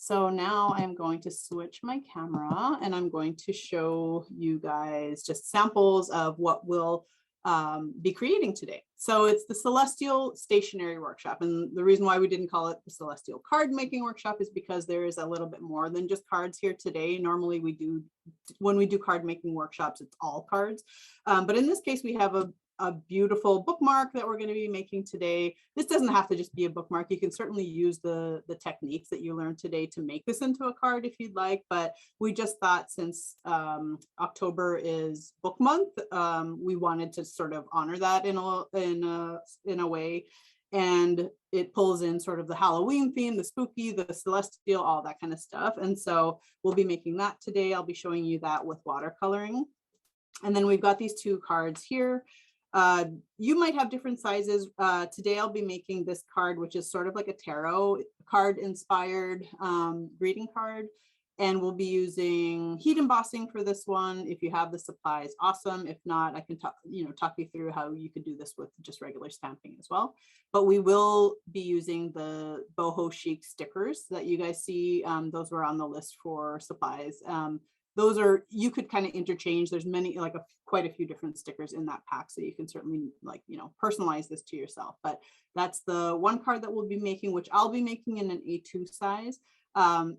So now I'm going to switch my camera and I'm going to show you guys just samples of what we'll be creating today. So it's the Celestial Stationery Workshop. And the reason why we didn't call it the Celestial Card Making Workshop is because there is a little bit more than just cards here today. Normally when we do card making workshops, it's all cards. But in this case, we have a beautiful bookmark that we're going to be making today. This doesn't have to just be a bookmark. You can certainly use the techniques that you learned today to make this into a card if you'd like, but we just thought since October is book month, we wanted to sort of honor that in a way. And it pulls in sort of the Halloween theme, the spooky, the celestial, all that kind of stuff. And so we'll be making that today. I'll be showing you that with watercoloring. And then we've got these two cards here. You might have different sizes. Today I'll be making this card, which is sort of like a tarot card inspired greeting card. And we'll be using heat embossing for this one. If you have the supplies, awesome. If not, I can talk you through how you could do this with just regular stamping as well. But we will be using the boho chic stickers that you guys see. Those were on the list for supplies. Those are, you could kind of interchange. There's many, like quite a few different stickers in that pack. So you can certainly personalize this to yourself. But that's the one card that we'll be making, which I'll be making in an A2 size.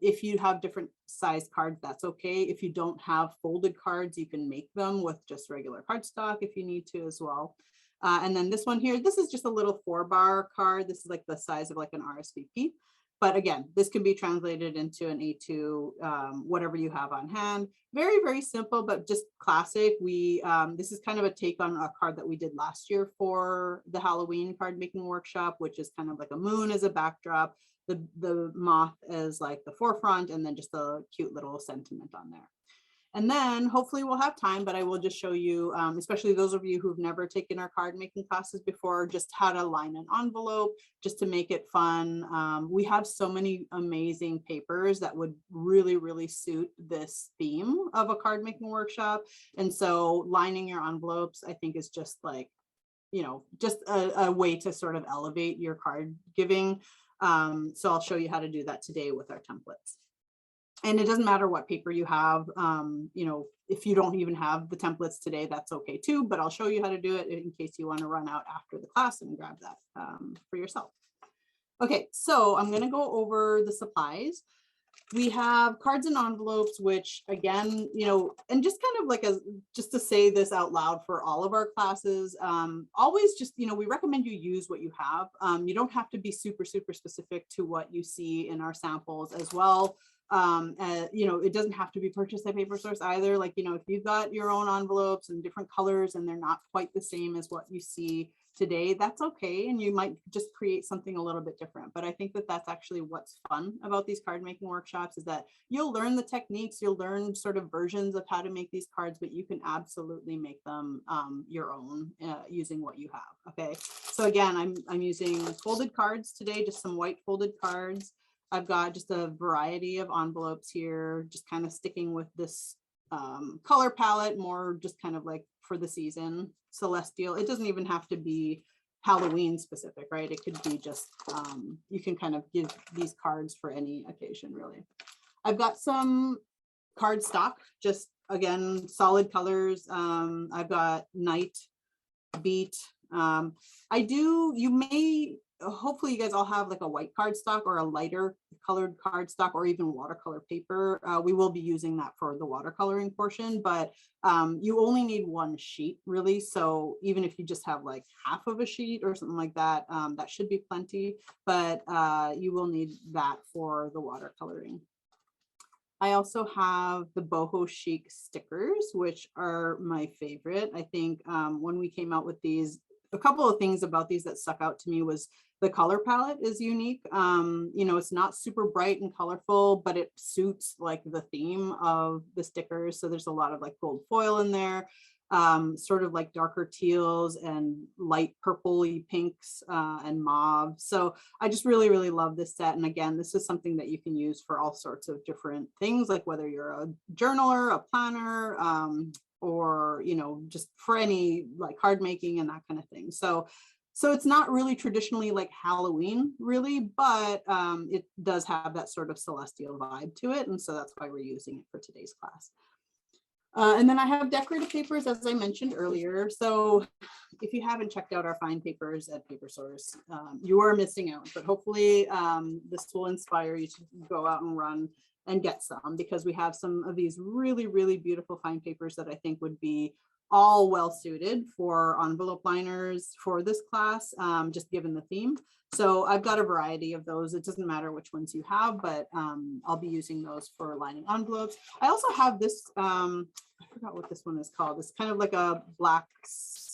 If you have different size cards, that's okay. If you don't have folded cards, you can make them with just regular cardstock if you need to as well. And then this one here, this is just a little 4-bar card. This is like the size of like an RSVP. But again, this can be translated into an A2, whatever you have on hand. Very, very simple, but just classic. This is kind of a take on a card that we did last year for the Halloween card making workshop, which is kind of like a moon as a backdrop, the moth as like the forefront, and then just a cute little sentiment on there. And then hopefully we'll have time, but I will just show you, especially those of you who've never taken our card making classes before, just how to line an envelope, just to make it fun. We have so many amazing papers that would really, really suit this theme of a card making workshop. And so lining your envelopes, I think, is just like, just a way to sort of elevate your card giving. So I'll show you how to do that today with our templates. And it doesn't matter what paper you have, if you don't even have the templates today, that's okay too, but I'll show you how to do it in case you want to run out after the class and grab that for yourself. Okay, so I'm going to go over the supplies. We have cards and envelopes, which again, and just kind of like just to say this out loud for all of our classes, always just, we recommend you use what you have. You don't have to be super, super specific to what you see in our samples as well. It doesn't have to be purchased at Paper Source either. Like, if you've got your own envelopes and different colors and they're not quite the same as what you see today, that's okay. And you might just create something a little bit different. But I think that that's actually what's fun about these card making workshops, is that you'll learn the techniques, you'll learn sort of versions of how to make these cards, but you can absolutely make them your own using what you have. Okay, so again, I'm using folded cards today, just some white folded cards. I've got just a variety of envelopes here, just kind of sticking with this color palette, more just kind of like for the season, celestial. It doesn't even have to be Halloween specific, right? It could be just, you can kind of give these cards for any occasion, really. I've got some card stock, just again, solid colors. I've got Night, Beat. Hopefully you guys all have like a white cardstock or a lighter colored cardstock or even watercolor paper. We will be using that for the watercoloring portion, but you only need one sheet really. So even if you just have like half of a sheet or something like that, that should be plenty, but you will need that for the watercoloring. I also have the boho chic stickers, which are my favorite. I think when we came out with these, a couple of things about these that stuck out to me was the color palette is unique. It's not super bright and colorful, but it suits like the theme of the stickers. So there's a lot of like gold foil in there, sort of like darker teals and light purpley pinks and mauve. So I just really, really love this set. And again, this is something that you can use for all sorts of different things, like whether you're a journaler, a planner, or just for any like card making and that kind of thing. So So it's not really traditionally like Halloween, really, but it does have that sort of celestial vibe to it. And so that's why we're using it for today's class. And then I have decorative papers, as I mentioned earlier. So if you haven't checked out our fine papers at Paper Source, you are missing out, but hopefully this will inspire you to go out and run and get some, because we have some of these really, really beautiful fine papers that I think would be all well suited for envelope liners for this class, just given the theme. So I've got a variety of those. It doesn't matter which ones you have, but I'll be using those for lining envelopes. I also have this, I forgot what this one is called. It's kind of like a black,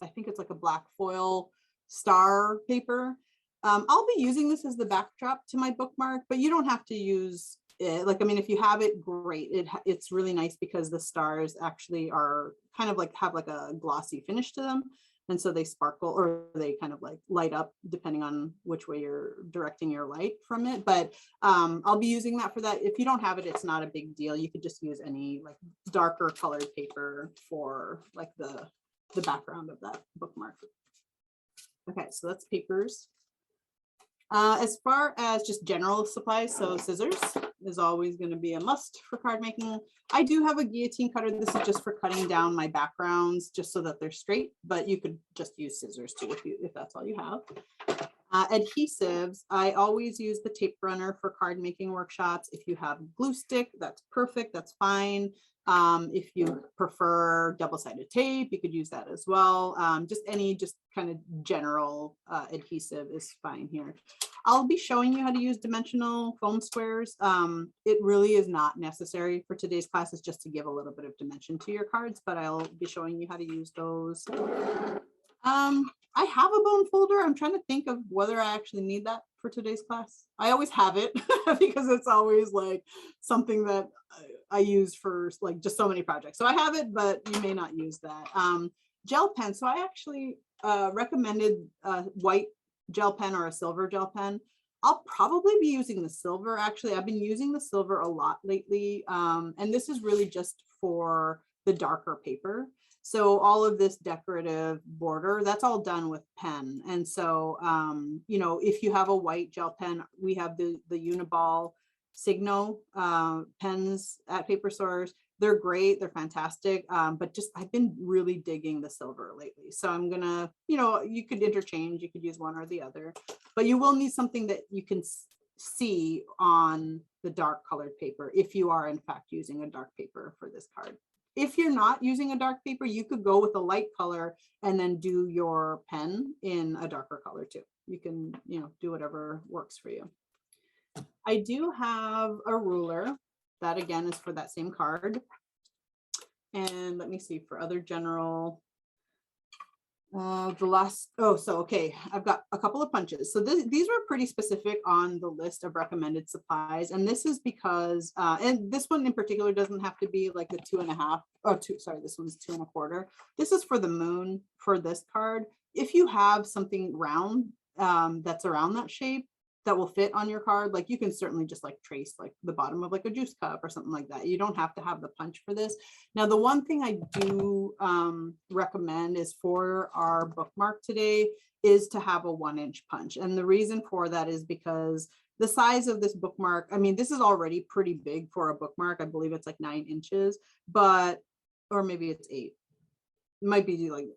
I think it's like a black foil star paper. I'll be using this as the backdrop to my bookmark, but you don't have to use it. Like, I mean, if you have it, great. It's really nice because the stars actually are kind of like have like a glossy finish to them. And so they sparkle, or they kind of like light up depending on which way you're directing your light from it. But I'll be using that for that. If you don't have it, it's not a big deal. You could just use any like darker colored paper for like the background of that bookmark. Okay, so that's papers. As far as just general supplies, so scissors is always going to be a must for card making. I do have a guillotine cutter. This is just for cutting down my backgrounds just so that they're straight, but you could just use scissors too if that's all you have. Adhesives, I always use the tape runner for card making workshops. If you have glue stick, that's perfect, that's fine. If you prefer double-sided tape, you could use that as well. Just kind of general adhesive is fine here. I'll be showing you how to use dimensional foam squares. It really is not necessary for today's class. It's just to give a little bit of dimension to your cards, but I'll be showing you how to use those. I have a bone folder. I'm trying to think of whether I actually need that for today's class. I always have it because it's always like something that I use for like just so many projects. So I have it, but you may not use that. Gel pen. So I actually recommended a white gel pen or a silver gel pen. I'll probably be using the silver. Actually, I've been using the silver a lot lately. And this is really just for the darker paper. So all of this decorative border, that's all done with pen. And so, you know, if you have a white gel pen, we have the Uniball Signo pens at Paper Source. They're great, they're fantastic, but just I've been really digging the silver lately. So I'm gonna, you know, you could interchange, you could use one or the other, but you will need something that you can see on the dark colored paper if you are in fact using a dark paper for this card. If you're not using a dark paper, you could go with a light color and then do your pen in a darker color too. You can, you know, do whatever works for you. I do have a ruler. That again is for that same card. And let me see for other general, okay, I've got a couple of punches. So these were pretty specific on the list of recommended supplies. And this is because, and this one in particular doesn't have to be like the 2.5, this one's 2 1/4. This is for the moon for this card. If you have something round that's around that shape, that will fit on your card, like you can certainly just like trace like the bottom of like a juice cup or something like that. You don't have to have the punch for this. Now, the one thing I do recommend is for our bookmark today is to have a 1-inch punch. And the reason for that is because the size of this bookmark, I mean, this is already pretty big for a bookmark. I believe it's like 9 inches, but, or maybe it's 8. It might be like,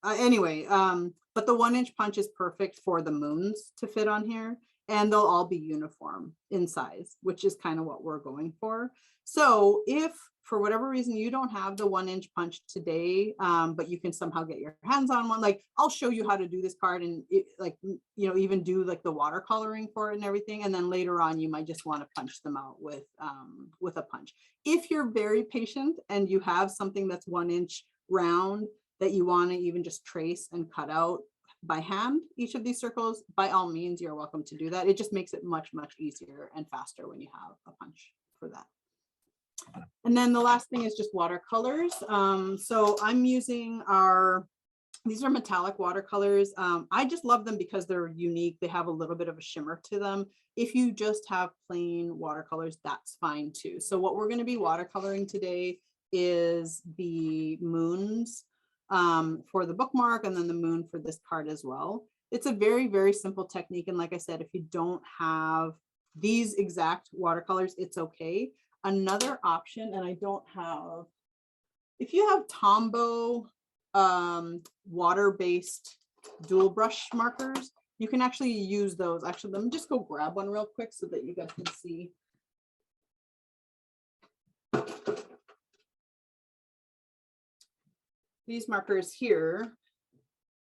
anyway, but the 1-inch punch is perfect for the moons to fit on here. And they'll all be uniform in size, which is kind of what we're going for. So if for whatever reason you don't have the 1-inch punch today, but you can somehow get your hands on one, like I'll show you how to do this card and like, you know, even do like the watercoloring for it and everything. And then later on, you might just want to punch them out with a punch. If you're very patient and you have something that's 1-inch round that you want to even just trace and cut out by hand each of these circles, by all means, you're welcome to do that. It just makes it much, much easier and faster when you have a punch for that. And then the last thing is just watercolors. So I'm using these are metallic watercolors. I just love them because they're unique. They have a little bit of a shimmer to them. If you just have plain watercolors, that's fine too. So what we're going to be watercoloring today is the moons for the bookmark and then the moon for this card as well. It's a very, very simple technique. And like I said, if you don't have these exact watercolors, it's okay. Another option, and I don't have, if you have Tombow water-based dual brush markers, you can actually use those. Actually, let me just go grab one real quick so that you guys can see. These markers here,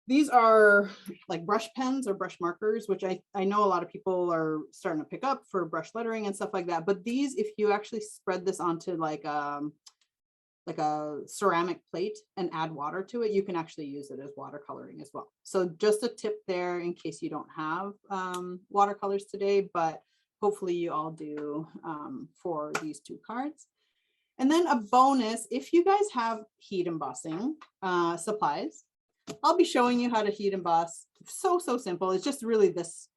these are like brush pens or brush markers, which I know a lot of people are starting to pick up for brush lettering and stuff like that. But these, if you actually spread this onto like a ceramic plate and add water to it, you can actually use it as watercoloring as well. So just a tip there in case you don't have watercolors today, but hopefully you all do for these two cards. And then a bonus, if you guys have heat embossing supplies, I'll be showing you how to heat emboss. So simple. It's just really this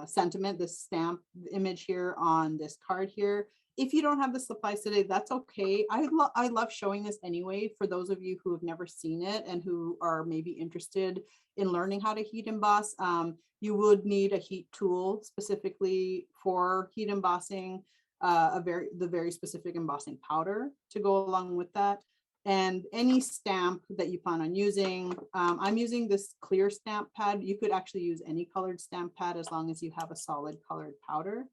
sentiment, this stamp image here on this card here. If you don't have the supplies today, that's okay. I love showing this anyway for those of you who have never seen it and who are maybe interested in learning how to heat emboss. You would need a heat tool specifically for heat embossing, the very specific embossing powder to go along with that, and any stamp that you plan on using. I'm using this clear stamp pad. You could actually use any colored stamp pad as long as you have a solid colored powder.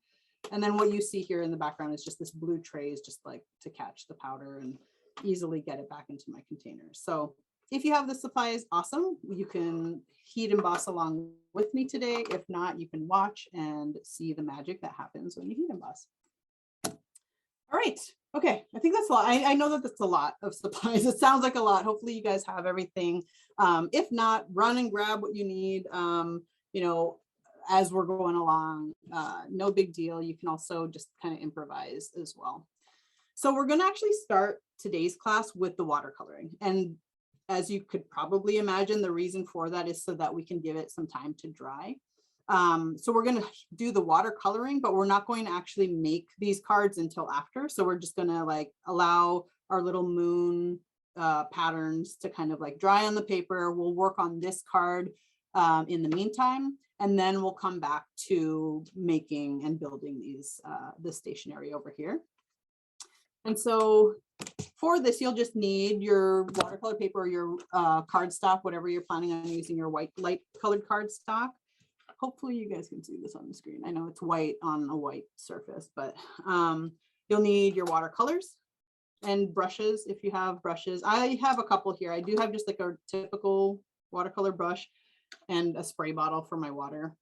And then what you see here in the background is just this blue trays, just like to catch the powder and easily get it back into my containers. So if you have the supplies, awesome. You can heat emboss along with me today. If not, you can watch and see the magic that happens when you heat emboss. All right. Okay. I think that's a lot. I know that that's a lot of supplies. It sounds like a lot. Hopefully you guys have everything. If not, run and grab what you need, you know, as we're going along. No big deal. You can also just kind of improvise as well. So we're going to actually start today's class with the watercoloring. And as you could probably imagine, the reason for that is so that we can give it some time to dry. So we're going to do the watercoloring, but we're not going to actually make these cards until after. So we're just going to like allow our little moon patterns to kind of like dry on the paper. We'll work on this card in the meantime, and then we'll come back to making and building these the stationery over here. And so for this, you'll just need your watercolor paper, or your cardstock, whatever you're planning on using, your white light colored cardstock. Hopefully you guys can see this on the screen. I know it's white on a white surface, but you'll need your watercolors and brushes if you have brushes. I have a couple here. I do have just like a typical watercolor brush and a spray bottle for my water.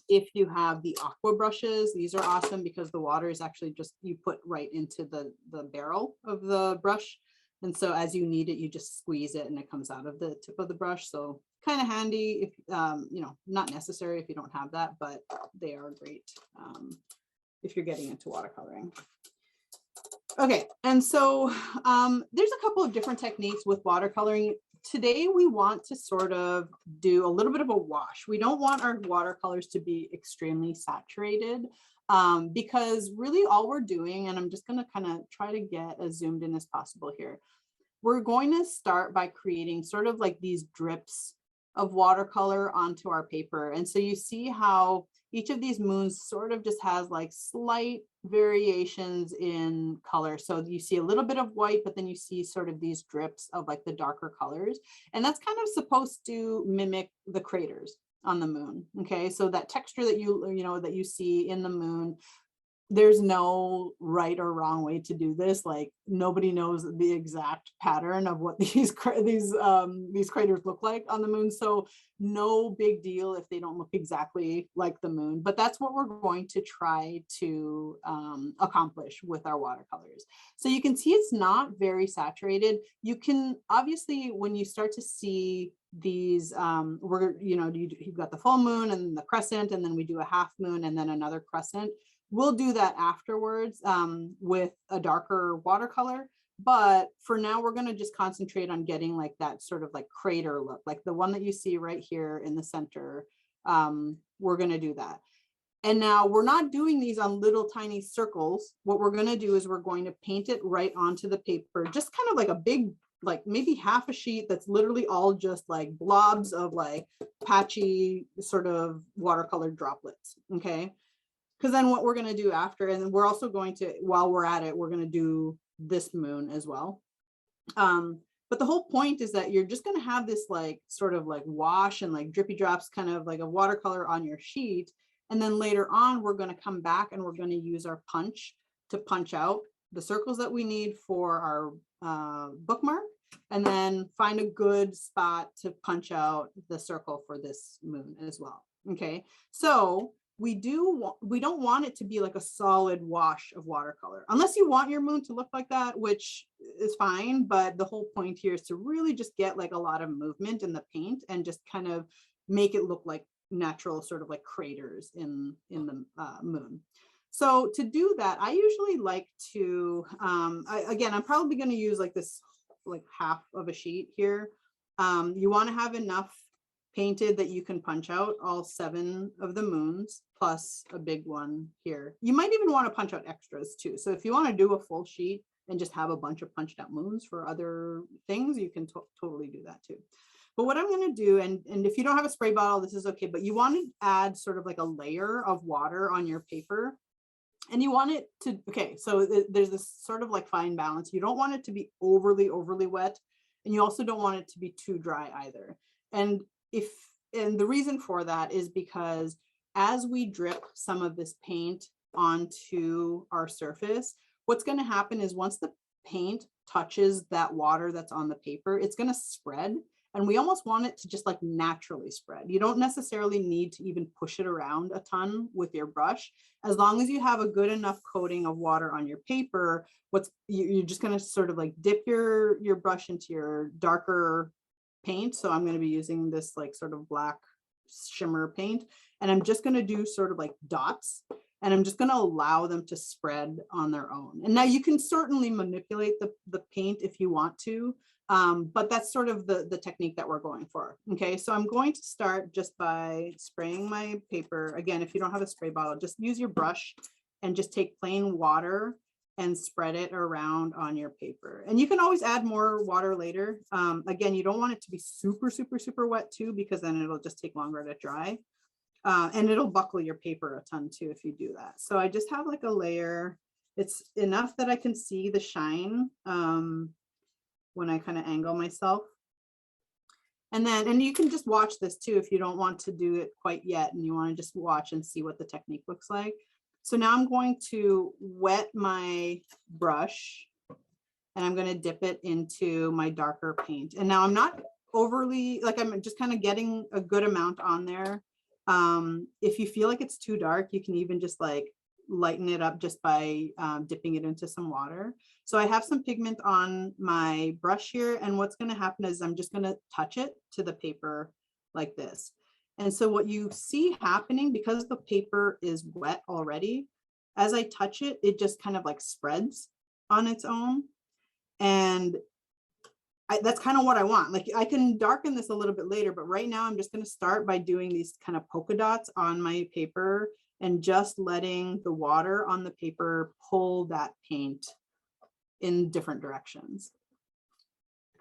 If you have the aqua brushes, these are awesome because the water is actually just, you put right into the barrel of the brush. And so as you need it, you just squeeze it and it comes out of the tip of the brush. So kind of handy if, you know, not necessary if you don't have that, but they are great if you're getting into watercoloring. Okay, and so there's a couple of different techniques with watercoloring. Today, we want to sort of do a little bit of a wash. We don't want our watercolors to be extremely saturated because really all we're doing, and I'm just going to kind of try to get as zoomed in as possible here. We're going to start by creating sort of like these drips of watercolor onto our paper. And so you see how each of these moons sort of just has like slight variations in color. So you see a little bit of white, but then you see sort of these drips of like the darker colors. And that's kind of supposed to mimic the craters on the moon. Okay, so that texture that you see in the moon, there's no right or wrong way to do this. Like nobody knows the exact pattern of what these craters look like on the moon. So no big deal if they don't look exactly like the moon, but that's what we're going to try to accomplish with our watercolors. So you can see it's not very saturated. You can obviously, when you start to see these, you've got the full moon and the crescent, and then we do a half moon and then another crescent. We'll do that afterwards with a darker watercolor. But for now, we're going to just concentrate on getting like that sort of like crater look, like the one that you see right here in the center. We're going to do that. And now we're not doing these on little tiny circles. What we're going to do is we're going to paint it right onto the paper, just kind of like a big like maybe half a sheet that's literally all just like blobs of like patchy sort of watercolor droplets. Okay. Because then what we're going to do after, and then we're also going to, while we're at it, we're going to do this moon as well. But the whole point is that you're just going to have this like sort of like wash and like drippy drops kind of like a watercolor on your sheet. And then later on, we're going to come back and we're going to use our punch to punch out the circles that we need for our bookmark, and then find a good spot to punch out the circle for this moon as well. Okay, so we don't want it to be like a solid wash of watercolor, unless you want your moon to look like that, which is fine. But the whole point here is to really just get like a lot of movement in the paint and just kind of make it look like natural sort of like craters in the moon. So to do that, I usually like to, again, I'm probably going to use like this, like half of a sheet here. You want to have enough painted that you can punch out all 7 of the moons plus a big one here. You might even want to punch out extras too. So if you want to do a full sheet and just have a bunch of punched out moons for other things, you can totally do that too. But what I'm going to do, and if you don't have a spray bottle, this is okay, but you want to add sort of like a layer of water on your paper. And you want it to, okay, so there's this sort of like fine balance. You don't want it to be overly wet, and you also don't want it to be too dry either. And the reason for that is because as we drip some of this paint onto our surface, what's going to happen is once the paint touches that water that's on the paper, it's going to spread. And we almost want it to just like naturally spread. You don't necessarily need to even push it around a ton with your brush. As long as you have a good enough coating of water on your paper, you're just going to sort of like dip your brush into your darker paint. So I'm going to be using this like sort of black shimmer paint, and I'm just going to do sort of like dots, and I'm just going to allow them to spread on their own. And now you can certainly manipulate the paint if you want to, but that's sort of the technique that we're going for. Okay, so I'm going to start just by spraying my paper. Again, if you don't have a spray bottle, just use your brush and just take plain water and spread it around on your paper. And you can always add more water later. Again, you don't want it to be super wet too, because then it'll just take longer to dry. And it'll buckle your paper a ton too if you do that. So I just have like a layer. It's enough that I can see the shine when I kind of angle myself. And you can just watch this too if you don't want to do it quite yet and you want to just watch and see what the technique looks like. So now I'm going to wet my brush and I'm going to dip it into my darker paint. And now I'm not overly, like I'm just kind of getting a good amount on there. If you feel like it's too dark, you can even just like lighten it up just by dipping it into some water. So I have some pigment on my brush here, and what's going to happen is I'm just going to touch it to the paper like this. And so what you see happening, because the paper is wet already, as I touch it, it just kind of like spreads on its own. And that's kind of what I want. Like I can darken this a little bit later, but right now I'm just going to start by doing these kind of polka dots on my paper and just letting the water on the paper pull that paint in different directions.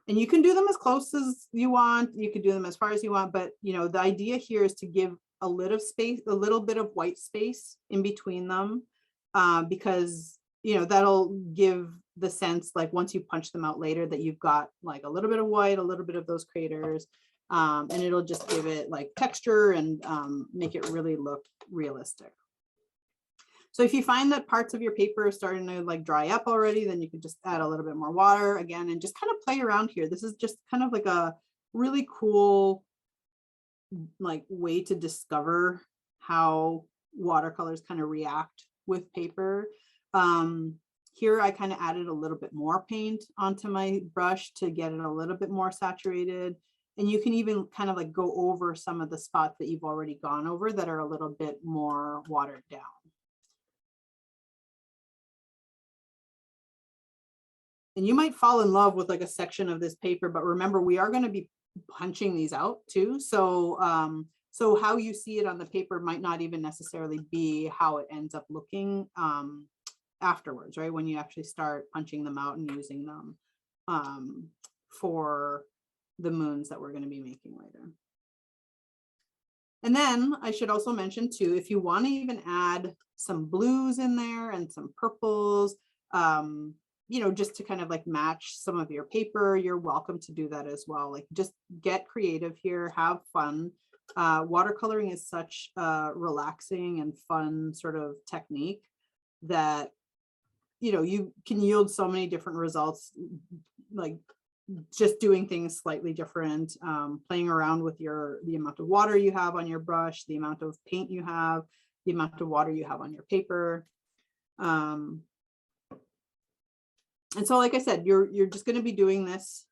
And you can do them as close as you want. You could do them as far as you want, but the idea here is to give a little space, a little bit of white space in between them, because that'll give the sense, like once you punch them out later, that you've got like a little bit of white, a little bit of those craters, and it'll just give it like texture and make it really look realistic. So if you find that parts of your paper are starting to like dry up already, then you can just add a little bit more water again and just kind of play around here. This is just kind of like a really cool like way to discover how watercolors kind of react with paper. Here I kind of added a little bit more paint onto my brush to get it a little bit more saturated. And you can even kind of like go over some of the spots that you've already gone over that are a little bit more watered down. And you might fall in love with like a section of this paper, but remember, we are going to be punching these out too. So, so how you see it on the paper might not even necessarily be how it ends up looking afterwards, right? When you actually start punching them out and using them for the moons that we're going to be making later. And then I should also mention too, if you want to even add some blues in there and some purples, you know, just to kind of like match some of your paper, you're welcome to do that as well. Like just get creative here, have fun. Watercoloring is such a relaxing and fun sort of technique that, you know, you can yield so many different results, like just doing things slightly different, playing around with the amount of water you have on your brush, the amount of paint you have, the amount of water you have on your paper. And so, like I said, you're just going to be doing this,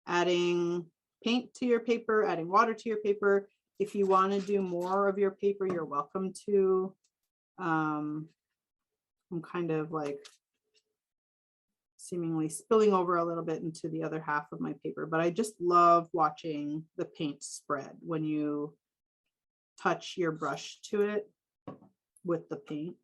adding paint to your paper, adding water to your paper. If you want to do more of your paper, you're welcome to. I'm kind of like seemingly spilling over a little bit into the other half of my paper, but I just love watching the paint spread when you touch your brush to it with the paint.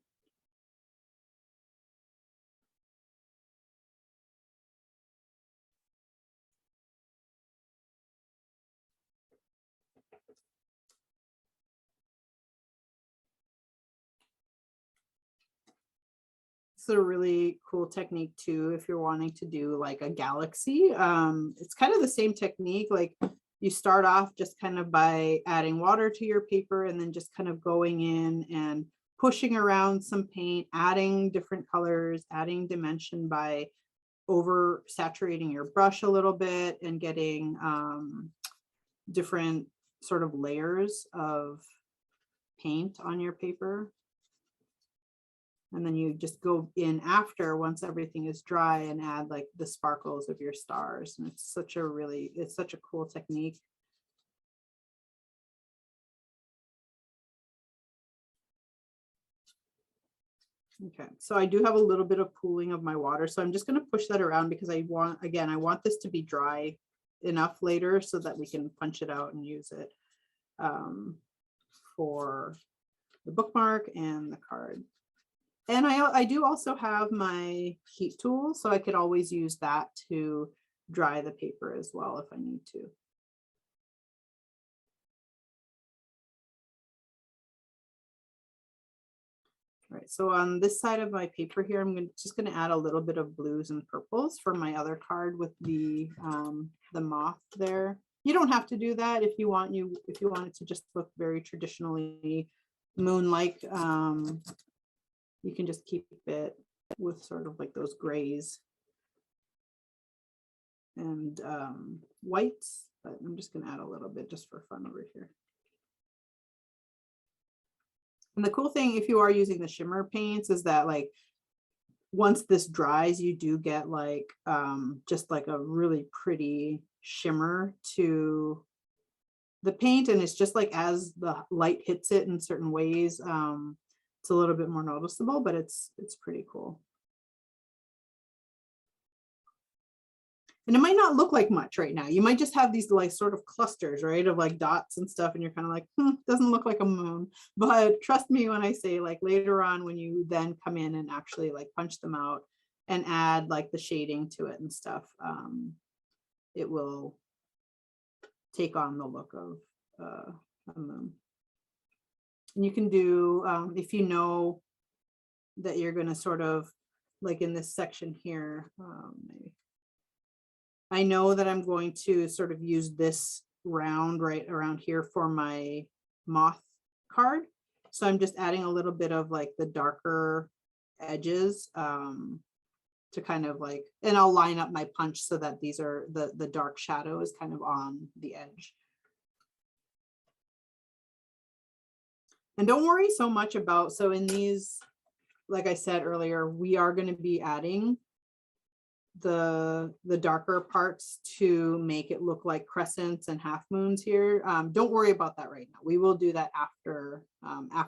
It's a really cool technique too if you're wanting to do like a galaxy. It's kind of the same technique, like you start off just kind of by adding water to your paper and then just kind of going in and pushing around some paint, adding different colors, adding dimension by over saturating your brush a little bit and getting different sort of layers of paint on your paper. And then you just go in after, once everything is dry, and add like the sparkles of your stars. And it's such a cool technique. Okay, so I do have a little bit of pooling of my water, so I'm just going to push that around because I want this to be dry enough later so that we can punch it out and use it for the bookmark and the card. And I do also have my heat tool, so I could always use that to dry the paper as well if I need to. All right, so on this side of my paper here, I'm just going to add a little bit of blues and purples for my other card with the moth there. You don't have to do that if you want it to just look very traditionally moon-like. You can just keep it with sort of like those grays and whites, but I'm just going to add a little bit just for fun over here. And the cool thing, if you are using the shimmer paints, is that like once this dries, you do get like just like a really pretty shimmer to the paint. And it's just like as the light hits it in certain ways, it's a little bit more noticeable, but it's pretty cool. And it might not look like much right now. You might just have these like sort of clusters, right, of like dots and stuff, and you're kind of like, doesn't look like a moon. But trust me when I say, like, later on when you then come in and actually like punch them out and add like the shading to it and stuff, it will take on the look of a moon. And you can do, if you know that you're going to sort of like in this section here, maybe. I know that I'm going to sort of use this round right around here for my moth card. So I'm just adding a little bit of like the darker edges to kind of like, and I'll line up my punch so that these are the dark shadow is kind of on the edge. And don't worry so much about, so in these, like I said earlier, we are going to be adding the darker parts to make it look like crescents and half moons here. Don't worry about that right now. We will do that after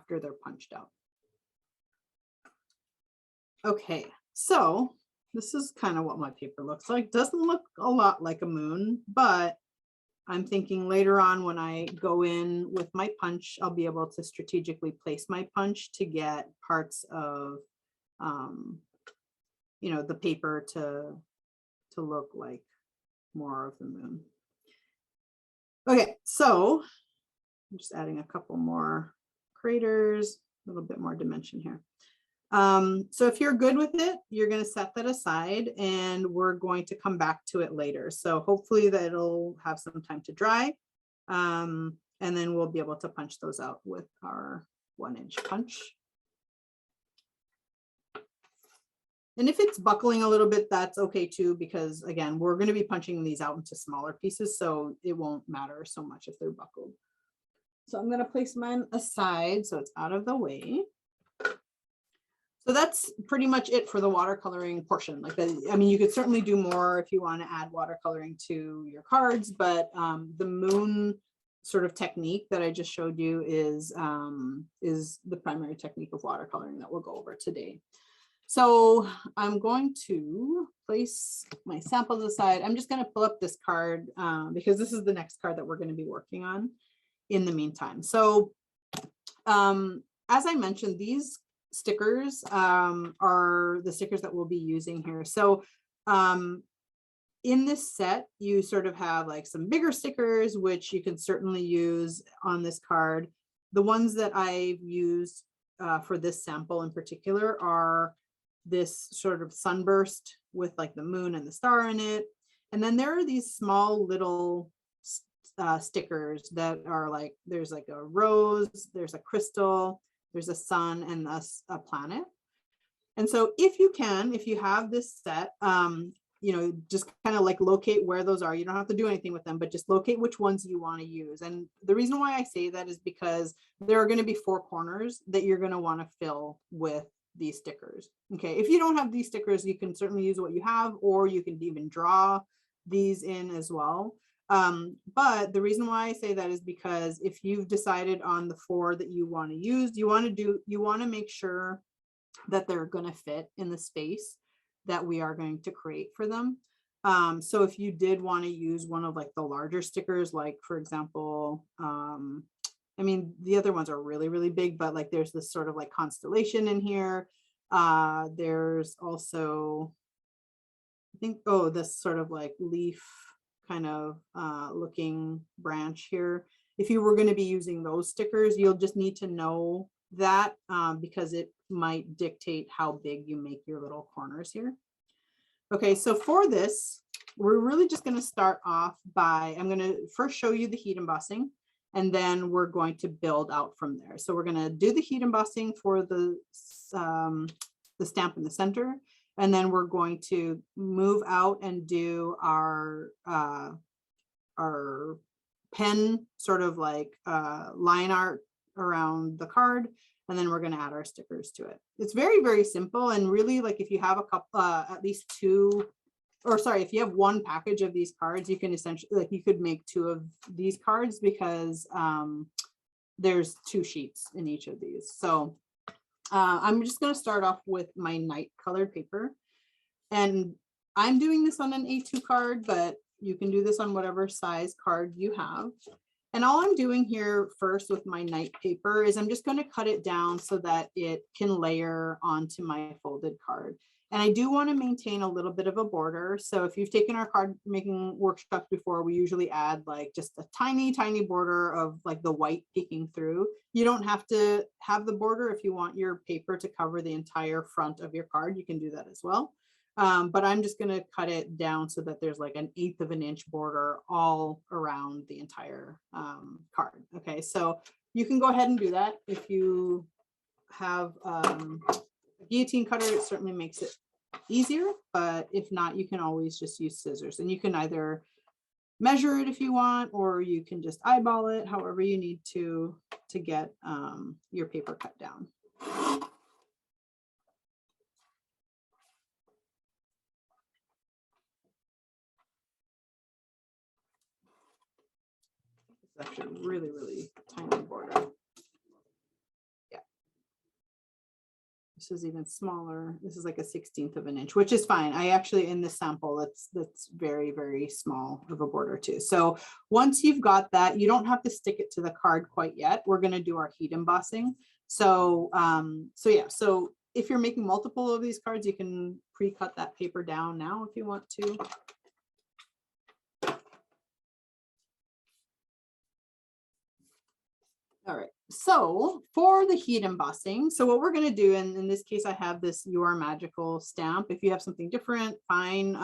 they're punched out. Okay, so this is kind of what my paper looks like. Doesn't look a lot like a moon, but I'm thinking later on when I go in with my punch, I'll be able to strategically place my punch to get parts of you know, the paper to look like more of the moon. Okay, so I'm just adding a couple more craters, a little bit more dimension here. So if you're good with it, you're going to set that aside and we're going to come back to it later. So hopefully that'll have some time to dry. And then we'll be able to punch those out with our 1-inch punch. And if it's buckling a little bit, that's okay too, because again, we're going to be punching these out into smaller pieces, so it won't matter so much if they're buckled. So I'm going to place mine aside so it's out of the way. So that's pretty much it for the watercoloring portion. Like, I mean, you could certainly do more if you want to add watercoloring to your cards, but the moon sort of technique that I just showed you is the primary technique of watercoloring that we'll go over today. So I'm going to place my samples aside. I'm just going to pull up this card because this is the next card that we're going to be working on in the meantime. So as I mentioned, these stickers are the stickers that we'll be using here. So in this set, you sort of have like some bigger stickers, which you can certainly use on this card. The ones that I've used for this sample in particular are this sort of sunburst with like the moon and the star in it. And then there are these small little stickers that are like, there's like a rose, there's a crystal, there's a sun, and a planet. And so if you have this set, you know, just kind of like locate where those are. You don't have to do anything with them, but just locate which ones you want to use. And the reason why I say that is because there are going to be 4 corners that you're going to want to fill with these stickers. Okay, if you don't have these stickers, you can certainly use what you have, or you can even draw these in as well. But the reason why I say that is because if you've decided on the 4 that you want to use, you want to make sure that they're going to fit in the space that we are going to create for them. So if you did want to use one of like the larger stickers, like for example, I mean, the other ones are really, really big, but like there's this sort of like constellation in here. There's also, I think, oh, this sort of like leaf kind of looking branch here. If you were going to be using those stickers, you'll just need to know that because it might dictate how big you make your little corners here. Okay, so for this, we're really just going to start off by, I'm going to first show you the heat embossing, and then we're going to build out from there. So we're going to do the heat embossing for the stamp in the center, and then we're going to move out and do our pen sort of like line art around the card, and then we're going to add our stickers to it. It's very, very simple, and really, like if you have a couple, at least 2, or sorry, if you have 1 package of these cards, you can essentially, like you could make 2 of these cards because there's 2 sheets in each of these. So I'm just going to start off with my night colored paper, and I'm doing this on an A2 card, but you can do this on whatever size card you have. And all I'm doing here first with my night paper is I'm just going to cut it down so that it can layer onto my folded card. And I do want to maintain a little bit of a border. So if you've taken our card making workshops before, we usually add like just a tiny, tiny border of like the white peeking through. You don't have to have the border. If you want your paper to cover the entire front of your card, you can do that as well. But I'm just going to cut it down so that there's like an 1/8 of an inch border all around the entire card. Okay, so you can go ahead and do that. If you have a guillotine cutter, it certainly makes it easier, but if not, you can always just use scissors, and you can either measure it if you want, or you can just eyeball it, however you need to get your paper cut down. Actually really, really tiny border. Yeah. This is even smaller. This is like a 1/16 of an inch, which is fine. I actually, in this sample, that's very, very small of a border too. So once you've got that, you don't have to stick it to the card quite yet. We're going to do our heat embossing. So, yeah, so if you're making multiple of these cards, you can pre-cut that paper down now if you want to. All right, so for the heat embossing, so what we're going to do, and in this case, I have this You Are Magical stamp. If you have something different, fine.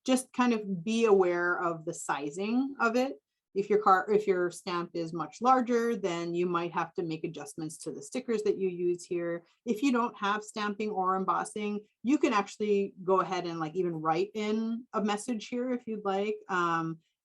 Just kind of be aware of the sizing of it. If your stamp is much larger, then you might have to make adjustments to the stickers that you use here. If you don't have stamping or embossing, you can actually go ahead and like even write in a message here if you'd like.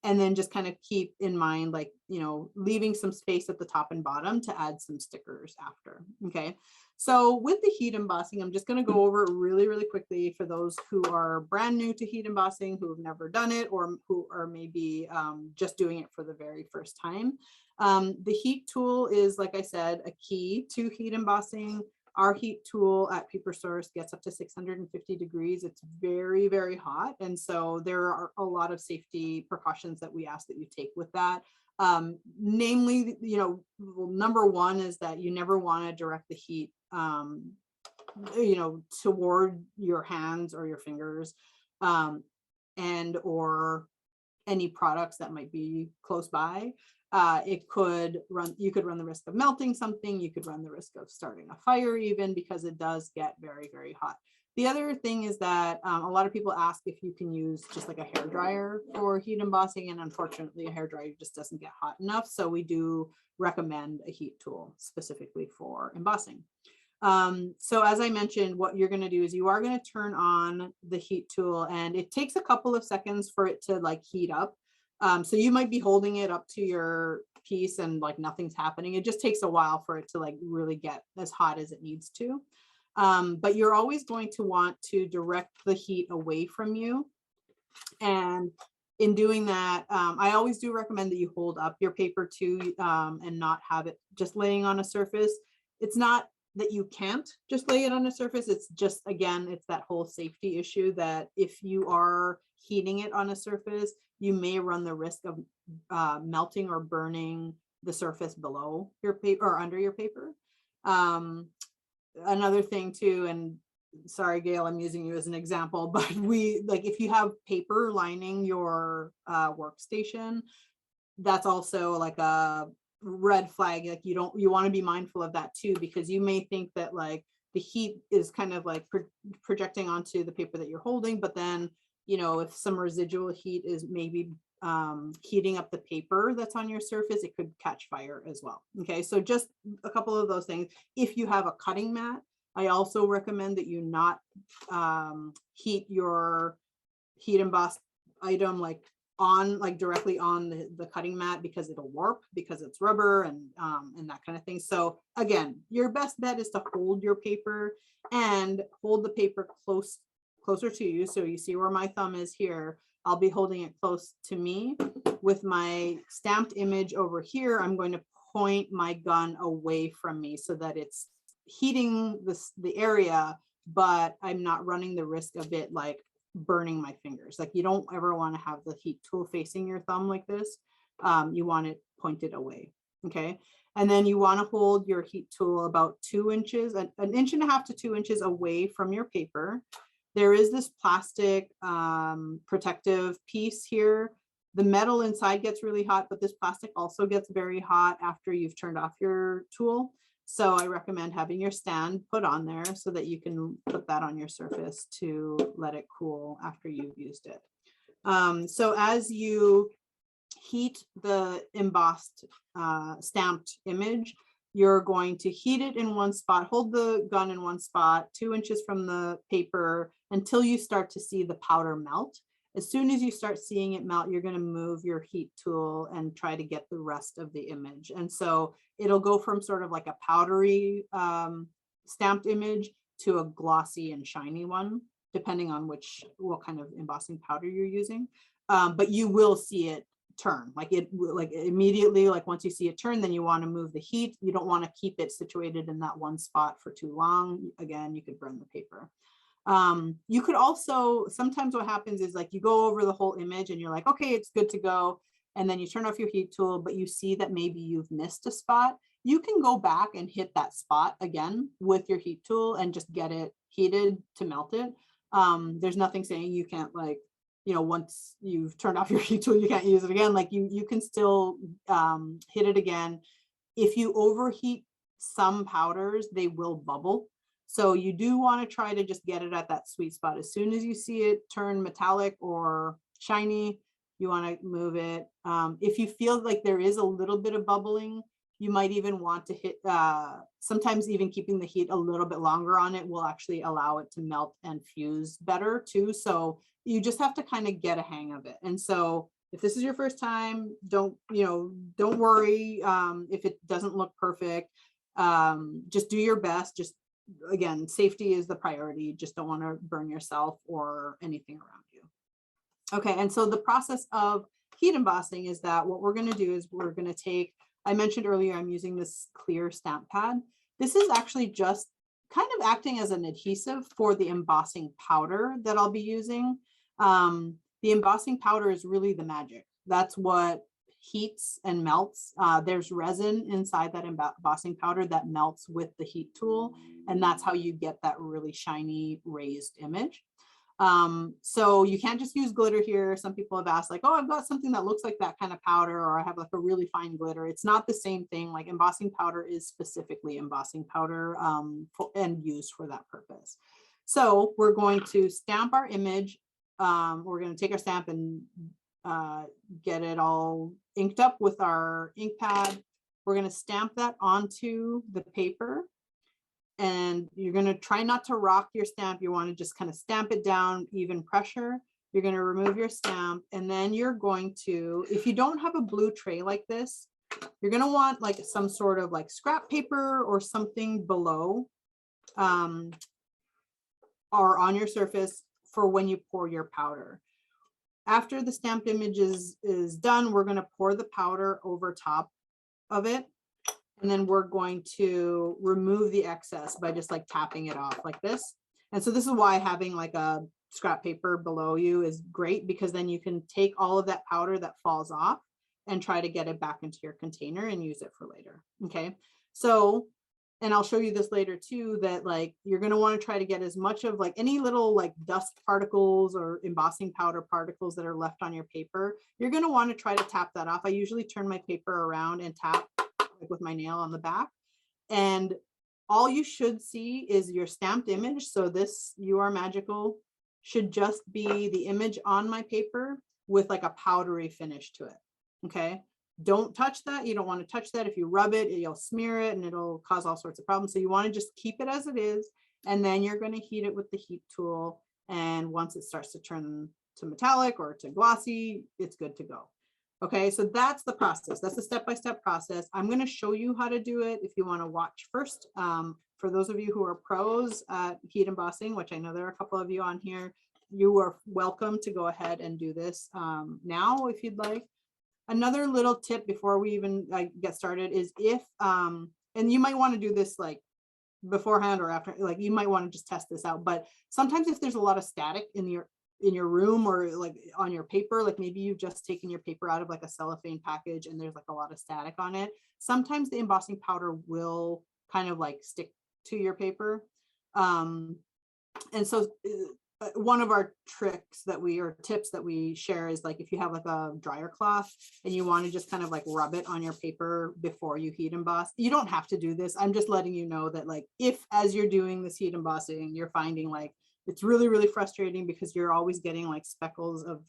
And then just kind of keep in mind, like, you know, leaving some space at the top and bottom to add some stickers after. Okay. So with the heat embossing, I'm just going to go over it really, really quickly for those who are brand new to heat embossing, who have never done it, or who are maybe just doing it for the very first time. The heat tool is, like I said, a key to heat embossing. Our heat tool at Paper Source gets up to 650 degrees. It's very, very hot. And so there are a lot of safety precautions that we ask that you take with that. Namely, you know, number one is that you never want to direct the heat, you know, toward your hands or your fingers, and or any products that might be close by. You could run the risk of melting something. You could run the risk of starting a fire even, because it does get very, very hot. The other thing is that a lot of people ask if you can use just like a hair dryer for heat embossing, and unfortunately a hair dryer just doesn't get hot enough. So we do recommend a heat tool specifically for embossing. So as I mentioned, what you're going to do is you are going to turn on the heat tool, and it takes a couple of seconds for it to like heat up. So you might be holding it up to your piece and like nothing's happening. It just takes a while for it to like really get as hot as it needs to. But you're always going to want to direct the heat away from you. And in doing that, I always do recommend that you hold up your paper too, and not have it just laying on a surface. It's not that you can't just lay it on a surface. It's just, again, it's that whole safety issue that if you are heating it on a surface, you may run the risk of melting or burning the surface below your paper or under your paper. Another thing too, and sorry, Gail, I'm using you as an example, but if you have paper lining your workstation, that's also like a red flag. Like you want to be mindful of that too, because you may think that like the heat is kind of like projecting onto the paper that you're holding, but then, you know, if some residual heat is maybe heating up the paper that's on your surface, it could catch fire as well. Okay, so just a couple of those things. If you have a cutting mat, I also recommend that you not heat your heat embossed item like directly on the cutting mat, because it'll warp, because it's rubber and that kind of thing. So again, your best bet is to hold your paper and hold the paper closer to you. So you see where my thumb is here. I'll be holding it close to me. With my stamped image over here, I'm going to point my gun away from me so that it's heating the area, but I'm not running the risk of it like burning my fingers. Like you don't ever want to have the heat tool facing your thumb like this. You want it pointed away. Okay. And then you want to hold your heat tool about 2 inches, an inch and a half to 2 inches away from your paper. There is this plastic protective piece here. The metal inside gets really hot, but this plastic also gets very hot after you've turned off your tool. So I recommend having your stand put on there so that you can put that on your surface to let it cool after you've used it. So as you heat the embossed stamped image, you're going to heat it in one spot, hold the gun in one spot, 2 inches from the paper, until you start to see the powder melt. As soon as you start seeing it melt, you're going to move your heat tool and try to get the rest of the image. And so it'll go from sort of like a powdery stamped image to a glossy and shiny one, depending on what kind of embossing powder you're using. But you will see it turn, like immediately, like once you see it turn, then you want to move the heat. You don't want to keep it situated in that one spot for too long. Again, you could burn the paper. You could also, sometimes what happens is like you go over the whole image and you're like, okay, it's good to go. And then you turn off your heat tool, but you see that maybe you've missed a spot. You can go back and hit that spot again with your heat tool and just get it heated to melt it. There's nothing saying you can't, like, you know, once you've turned off your heat tool, you can't use it again. Like you can still hit it again. If you overheat some powders, they will bubble. So you do want to try to just get it at that sweet spot. As soon as you see it turn metallic or shiny, you want to move it. If you feel like there is a little bit of bubbling, you might even want to hit, sometimes even keeping the heat a little bit longer on it will actually allow it to melt and fuse better too. So you just have to kind of get a hang of it. And so if this is your first time, don't worry if it doesn't look perfect. Just do your best. Just, again, safety is the priority. Just don't want to burn yourself or anything around you. Okay, and so the process of heat embossing is that what we're going to do is we're going to take, I mentioned earlier, I'm using this clear stamp pad. This is actually just kind of acting as an adhesive for the embossing powder that I'll be using. The embossing powder is really the magic. That's what heats and melts. There's resin inside that embossing powder that melts with the heat tool, and that's how you get that really shiny raised image. So you can't just use glitter here. Some people have asked, like, oh, I've got something that looks like that kind of powder, or I have like a really fine glitter. It's not the same thing. Like, embossing powder is specifically embossing powder and used for that purpose. So we're going to stamp our image. We're going to take our stamp and get it all inked up with our ink pad. We're going to stamp that onto the paper. And you're going to try not to rock your stamp. You want to just kind of stamp it down, even pressure. You're going to remove your stamp, and then you're going to, if you don't have a blue tray like this, you're going to want like some sort of like scrap paper or something below or on your surface for when you pour your powder. After the stamped image is done, we're going to pour the powder over top of it. And then we're going to remove the excess by just like tapping it off like this. And so this is why having like a scrap paper below you is great, because then you can take all of that powder that falls off and try to get it back into your container and use it for later. Okay. So, and I'll show you this later too, that like you're going to want to try to get as much of like any little like dust particles or embossing powder particles that are left on your paper. You're going to want to try to tap that off. I usually turn my paper around and tap with my nail on the back, and all you should see is your stamped image. So this "You Are Magical" should just be the image on my paper with like a powdery finish to it. Okay, don't touch that. You don't want to touch that. If you rub it, you'll smear it and it'll cause all sorts of problems. So you want to just keep it as it is, and then you're going to heat it with the heat tool, and once it starts to turn to metallic or to glossy, it's good to go. Okay, so that's the process. That's the step-by-step process. I'm going to show you how to do it if you want to watch first. For those of you who are pros at heat embossing, which I know there are a couple of you on here, you are welcome to go ahead and do this now if you'd like. Another little tip before we even get started is if, and you might want to do this like beforehand or after, like you might want to just test this out, but sometimes if there's a lot of static in your room or like on your paper, like maybe you've just taken your paper out of like a cellophane package and there's like a lot of static on it, sometimes the embossing powder will kind of like stick to your paper. And so one of our tricks that or tips that we share is like, if you have like a dryer cloth and you want to just kind of like rub it on your paper before you heat emboss, you don't have to do this. I'm just letting you know that like, if as you're doing this heat embossing, you're finding like it's really, really frustrating because you're always getting like speckles of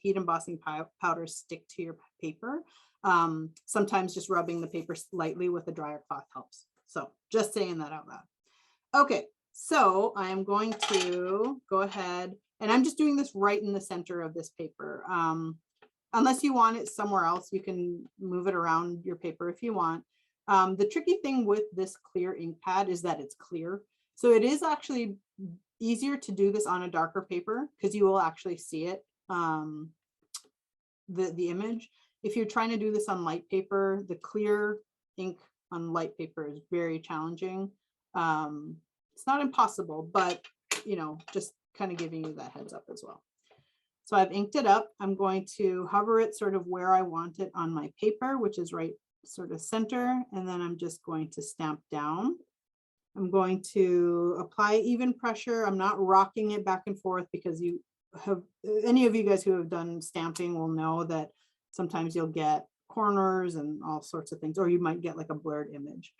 heat embossing powder stick to your paper. Sometimes just rubbing the paper lightly with a dryer cloth helps. So just saying that out loud. Okay, so I am going to go ahead, and I'm just doing this right in the center of this paper. Unless you want it somewhere else, you can move it around your paper if you want. The tricky thing with this clear ink pad is that it's clear. So it is actually easier to do this on a darker paper because you will actually see it, the image. If you're trying to do this on light paper, the clear ink on light paper is very challenging. It's not impossible, but just kind of giving you that heads up as well. So I've inked it up. I'm going to hover it sort of where I want it on my paper, which is right sort of center, and then I'm just going to stamp down. I'm going to apply even pressure. I'm not rocking it back and forth because any of you guys who have done stamping will know that sometimes you'll get corners and all sorts of things, or you might get like a blurred image.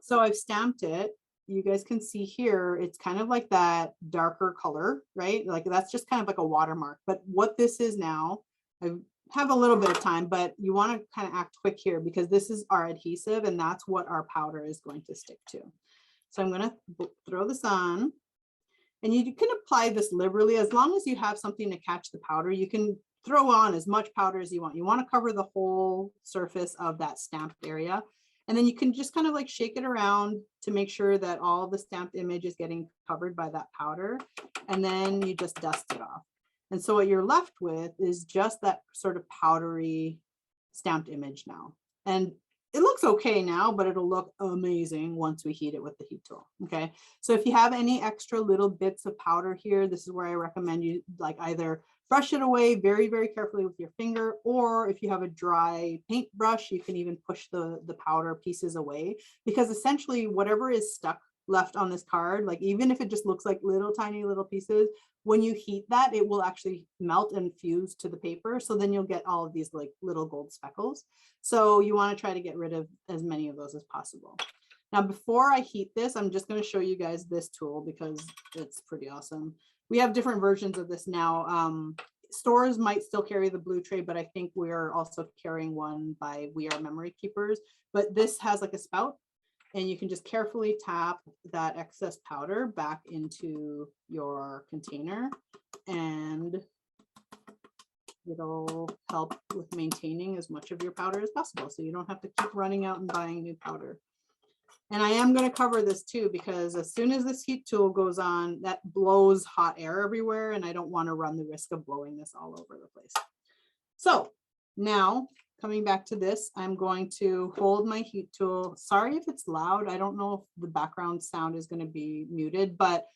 So I've stamped it. You guys can see here, it's kind of like that darker color, right? Like that's just kind of like a watermark. But what this is now, I have a little bit of time, but you want to kind of act quick here because this is our adhesive and that's what our powder is going to stick to. So I'm going to throw this on, and you can apply this liberally as long as you have something to catch the powder. You can throw on as much powder as you want. You want to cover the whole surface of that stamped area. And then you can just kind of like shake it around to make sure that all the stamped image is getting covered by that powder. And then you just dust it off. And so what you're left with is just that sort of powdery stamped image now. And it looks okay now, but it'll look amazing once we heat it with the heat tool. Okay. So if you have any extra little bits of powder here, this is where I recommend you like either brush it away very, very carefully with your finger, or if you have a dry paintbrush, you can even push the powder pieces away, because essentially whatever is stuck left on this card, like even if it just looks like little tiny little pieces, when you heat that, it will actually melt and fuse to the paper. So then you'll get all of these like little gold speckles. So you want to try to get rid of as many of those as possible. Now, before I heat this, I'm just going to show you guys this tool because it's pretty awesome. We have different versions of this now. Stores might still carry the blue tray, but I think we're also carrying one by We Are Memory Keepers. But this has like a spout, and you can just carefully tap that excess powder back into your container, and it'll help with maintaining as much of your powder as possible. So you don't have to keep running out and buying new powder. And I am going to cover this too, because as soon as this heat tool goes on, that blows hot air everywhere, and I don't want to run the risk of blowing this all over the place. So now coming back to this, I'm going to hold my heat tool. Sorry if it's loud. I don't know if the background sound is going to be muted, but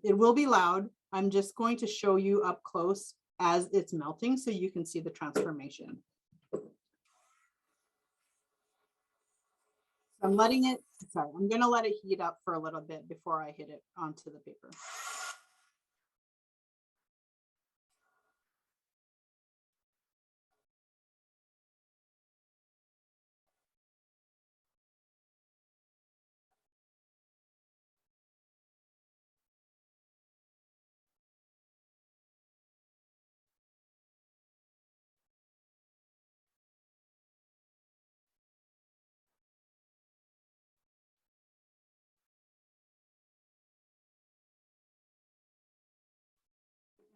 it will be loud. I'm just going to show you up close as it's melting so you can see the transformation. I'm letting it, sorry, I'm going to let it heat up for a little bit before I hit it onto the paper.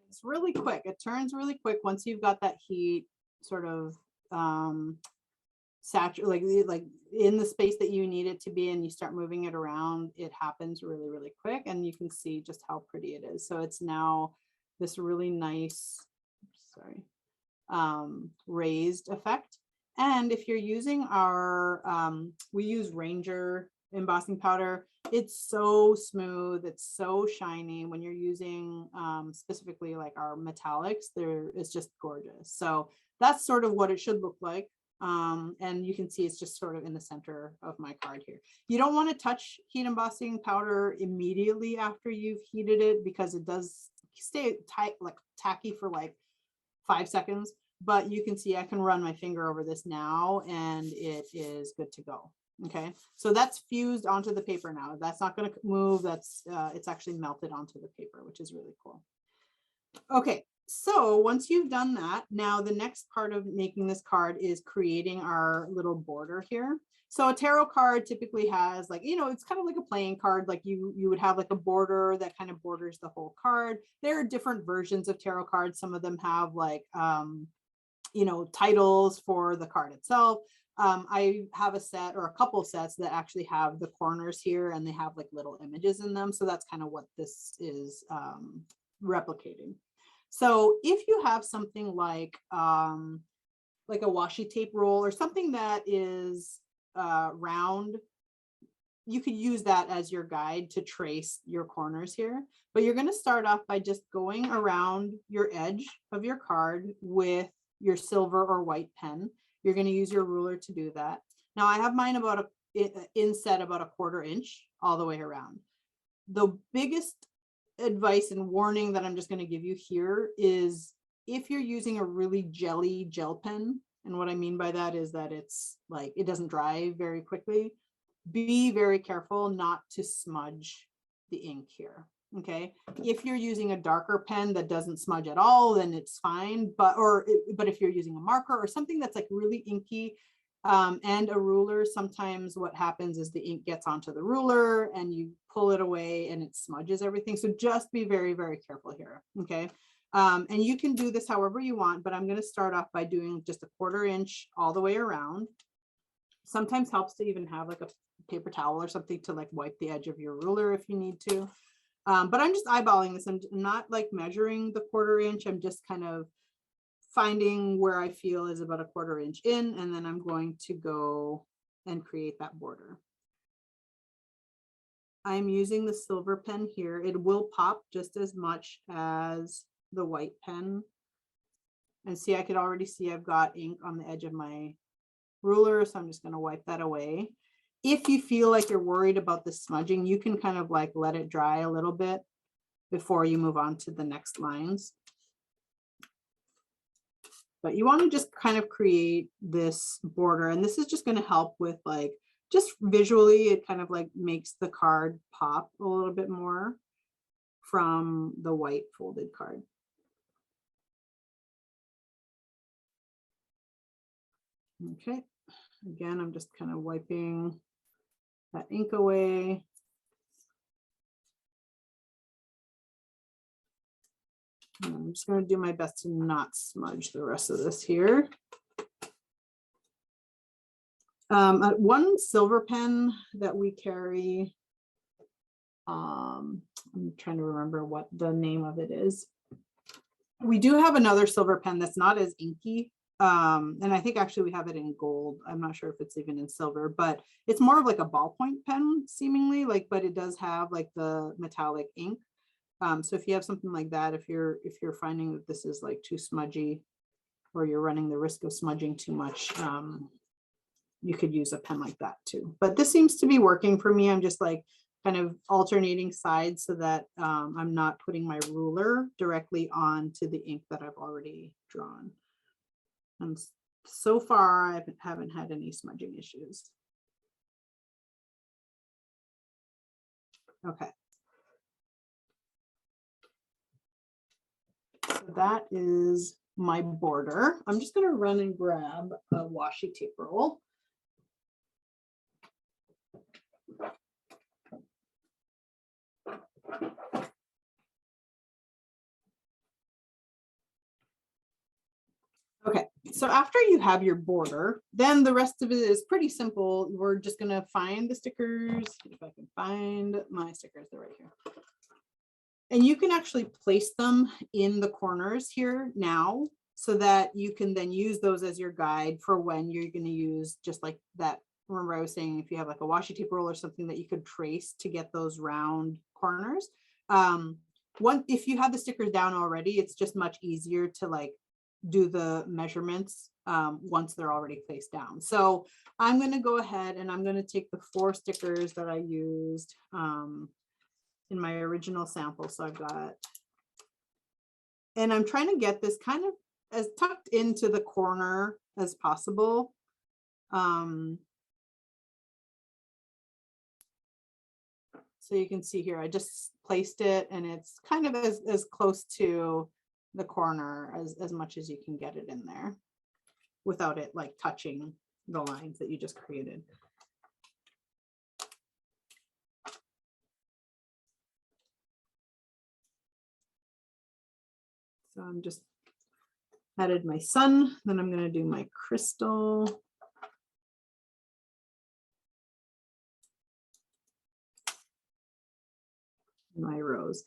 It's really quick. It turns really quick once you've got that heat sort of saturated, like in the space that you need it to be, and you start moving it around, it happens really, really quick. And you can see just how pretty it is. So it's now this really nice, raised effect. And if you're using our, we use Ranger embossing powder, it's so smooth, it's so shiny. When you're using specifically like our metallics, it's just gorgeous. So that's sort of what it should look like. And you can see it's just sort of in the center of my card here. You don't want to touch heat embossing powder immediately after you've heated it, because it does stay tight, like tacky for like 5 seconds. But you can see I can run my finger over this now and it is good to go. Okay, so that's fused onto the paper now. That's not going to move. That's it's actually melted onto the paper, which is really cool. Okay, so once you've done that, now the next part of making this card is creating our little border here. So a tarot card typically has like, it's kind of like a playing card. Like you would have like a border that kind of borders the whole card. There are different versions of tarot cards. Some of them have like, titles for the card itself. I have a set or a couple of sets that actually have the corners here, and they have like little images in them. So that's kind of what this is replicating. So if you have something like a washi tape roll or something that is round, you could use that as your guide to trace your corners here. But you're going to start off by just going around your edge of your card with your silver or white pen. You're going to use your ruler to do that. Now I have mine about inset about a 1/4 inch all the way around. The biggest advice and warning that I'm just going to give you here is if you're using a really jelly gel pen And what I mean by that is that it's like, it doesn't dry very quickly. Be very careful not to smudge the ink here. Okay, if you're using a darker pen that doesn't smudge at all, then it's fine. But if you're using a marker or something that's like really inky, and a ruler, sometimes what happens is the ink gets onto the ruler and you pull it away and it smudges everything. So just be very, very careful here. Okay. And you can do this however you want, but I'm going to start off by doing just a 1/4 inch all the way around. Sometimes helps to even have like a paper towel or something to like wipe the edge of your ruler if you need to. But I'm just eyeballing this. I'm not like measuring the 1/4 inch. I'm just kind of finding where I feel is about a 1/4 inch in, and then I'm going to go and create that border. I'm using the silver pen here. It will pop just as much as the white pen. And see, I could already see I've got ink on the edge of my ruler, so I'm just going to wipe that away. If you feel like you're worried about the smudging, you can kind of like let it dry a little bit before you move on to the next lines. But you want to just kind of create this border, and this is just going to help with like, just visually, it kind of like makes the card pop a little bit more from the white folded card. Okay, again, I'm just kind of wiping that ink away. And I'm just going to do my best to not smudge the rest of this here. One silver pen that we carry, I'm trying to remember what the name of it is. We do have another silver pen that's not as inky. And I think actually we have it in gold. I'm not sure if it's even in silver, but it's more of like a ballpoint pen seemingly, like, but it does have like the metallic ink. So if you have something like that, if you're finding that this is like too smudgy, or you're running the risk of smudging too much, you could use a pen like that too. But this seems to be working for me. I'm just like kind of alternating sides so that I'm not putting my ruler directly onto the ink that I've already drawn. And so far, I haven't had any smudging issues. Okay. So that is my border. I'm just going to run and grab a washi tape roll. Okay, so after you have your border, then the rest of it is pretty simple. We're just going to find the stickers. If I can find my stickers, they're right here. And you can actually place them in the corners here now, so that you can then use those as your guide for when you're going to use just like that. Remember I was saying, if you have like a washi tape roll or something that you could trace to get those round corners. If you have the stickers down already, it's just much easier to like do the measurements once they're already placed down. So I'm going to go ahead and I'm going to take the 4 stickers that I used in my original sample. So I've got, and I'm trying to get this kind of as tucked into the corner as possible. So you can see here, I just placed it and it's kind of as close to the corner as much as you can get it in there without it like touching the lines that you just created. So I'm just added my sun, then I'm going to do my crystal. My rose.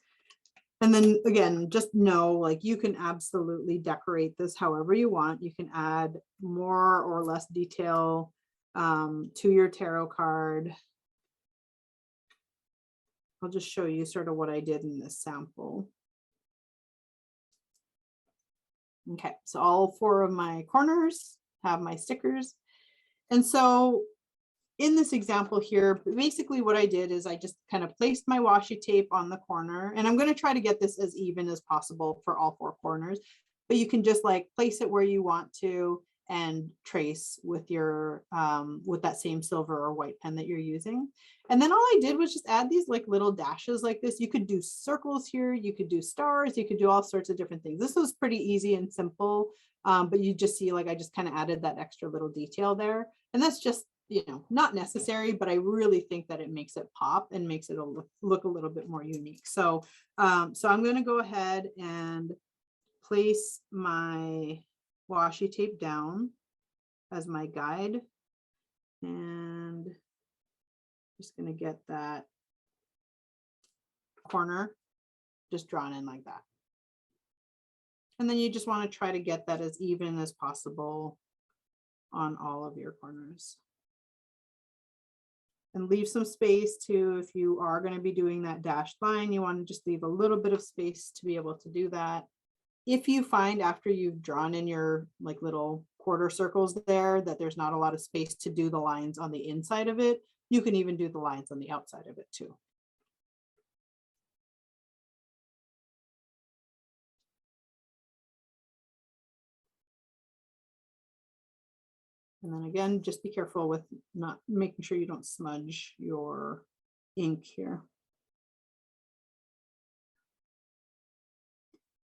And then again, just know, like, you can absolutely decorate this however you want. You can add more or less detail to your tarot card. I'll just show you sort of what I did in this sample. Okay, so all 4 of my corners have my stickers. And so in this example here, basically what I did is I just kind of placed my washi tape on the corner, and I'm going to try to get this as even as possible for all 4 corners, but you can just like place it where you want to. and trace with your with that same silver or white pen that you're using. And then all I did was just add these like little dashes like this. You could do circles here, you could do stars, you could do all sorts of different things. This was pretty easy and simple, but you just see like I just kind of added that extra little detail there. And that's just, you know, not necessary, but I really think that it makes it pop and makes it look a little bit more unique. So, so I'm going to go ahead and place my washi tape down as my guide, and just going to get that corner just drawn in like that. And then you just want to try to get that as even as possible on all of your corners. And leave some space too. If you are going to be doing that dashed line, you want to just leave a little bit of space to be able to do that. If you find after you've drawn in your like little quarter circles there that there's not a lot of space to do the lines on the inside of it, you can even do the lines on the outside of it too. And then again, just be careful with not making sure you don't smudge your ink here.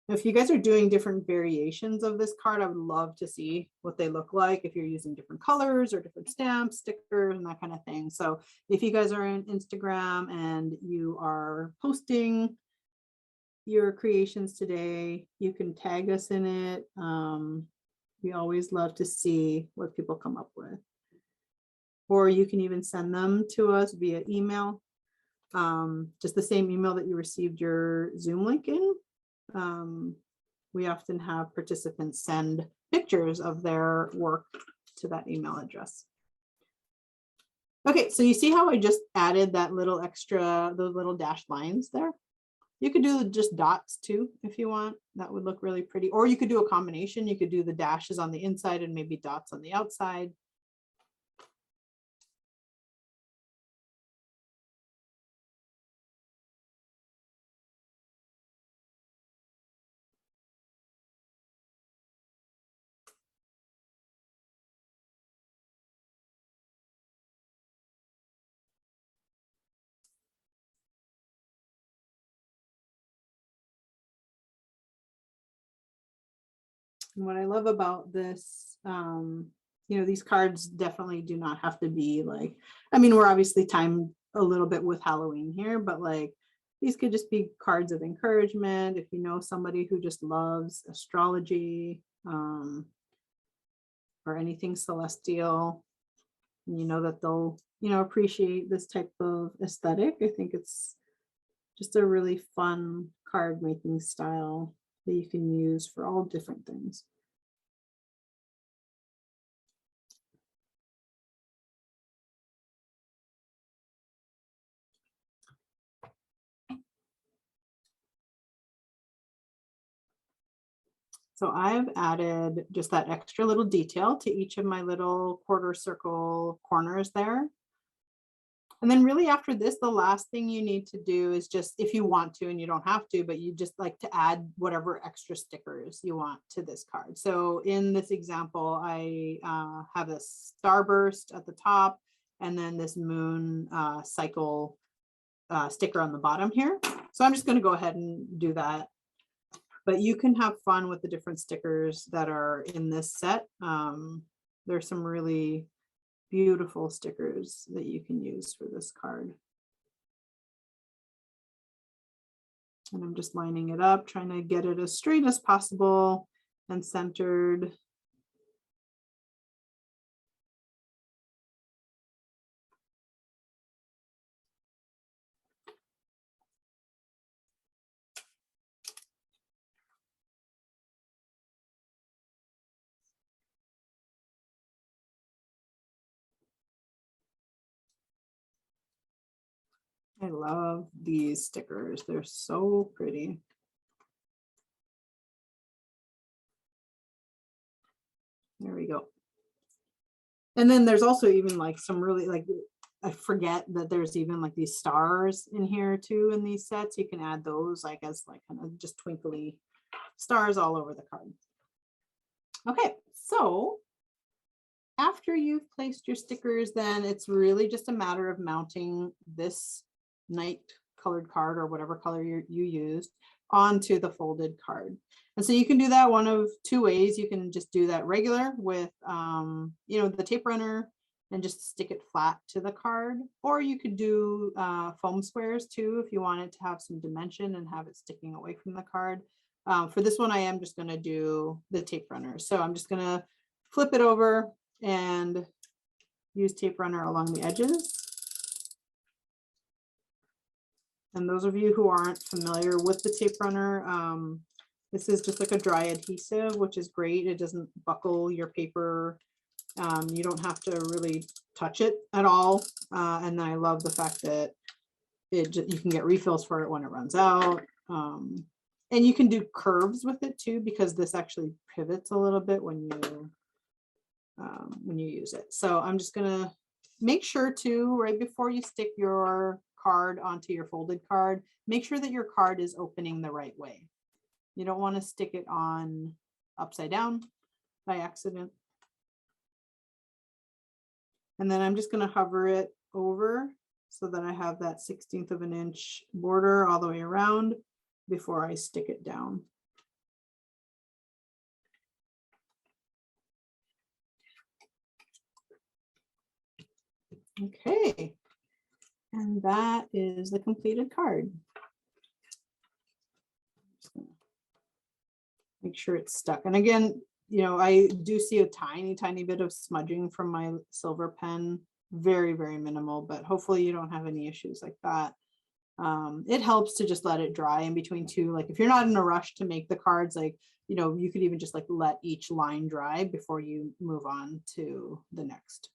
If you guys are doing different variations of this card, I would love to see what they look like if you're using different colors or different stamps, stickers, and that kind of thing. So if you guys are on Instagram and you are posting your creations today, you can tag us in it. We always love to see what people come up with. Or you can even send them to us via email, just the same email that you received your Zoom link in. We often have participants send pictures of their work to that email address. Okay, so you see how I just added that little extra, those little dashed lines there? You could do just dots too, if you want. That would look really pretty. Or you could do a combination. You could do the dashes on the inside and maybe dots on the outside. And what I love about this, you know, these cards definitely do not have to be like, I mean, we're obviously timed a little bit with Halloween here, but like these could just be cards of encouragement. If you know somebody who just loves astrology or anything celestial, you know that they'll, you know, appreciate this type of aesthetic. I think it's just a really fun card making style that you can use for all different things. So I've added just that extra little detail to each of my little quarter circle corners there. And then really after this, the last thing you need to do is just, if you want to, and you don't have to, but you just like to add whatever extra stickers you want to this card. So in this example, I have a starburst at the top and then this moon cycle sticker on the bottom here. So I'm just going to go ahead and do that. But you can have fun with the different stickers that are in this set. There's some really beautiful stickers that you can use for this card. And I'm just lining it up, trying to get it as straight as possible and centered. I love these stickers. They're so pretty. There we go. And then there's also even like some really like, I forget that there's even like these stars in here too in these sets. You can add those like as like kind of just twinkly stars all over the card. Okay, so after you've placed your stickers, then it's really just a matter of mounting this night colored card or whatever color you used onto the folded card. And so you can do that one of two ways. You can just do that regular with, you know, the tape runner and just stick it flat to the card, or you could do foam squares too if you wanted to have some dimension and have it sticking away from the card. For this one, I am just going to do the tape runner. So I'm just going to flip it over and use tape runner along the edges. And those of you who aren't familiar with the tape runner, this is just like a dry adhesive, which is great. It doesn't buckle your paper. You don't have to really touch it at all. And I love the fact that you can get refills for it when it runs out. And you can do curves with it too, because this actually pivots a little bit when you use it. So I'm just gonna make sure to, right before you stick your card onto your folded card, make sure that your card is opening the right way. You don't want to stick it on upside down by accident. And then I'm just going to hover it over so that I have that 1/16 of an inch border all the way around before I stick it down. Okay, and that is the completed card. Make sure it's stuck. And again, you know, I do see a tiny bit of smudging from my silver pen, very minimal, but hopefully you don't have any issues like that. It helps to just let it dry in between too. Like if you're not in a rush to make the cards, like, you know, you could even just like let each line dry before you move on to the next.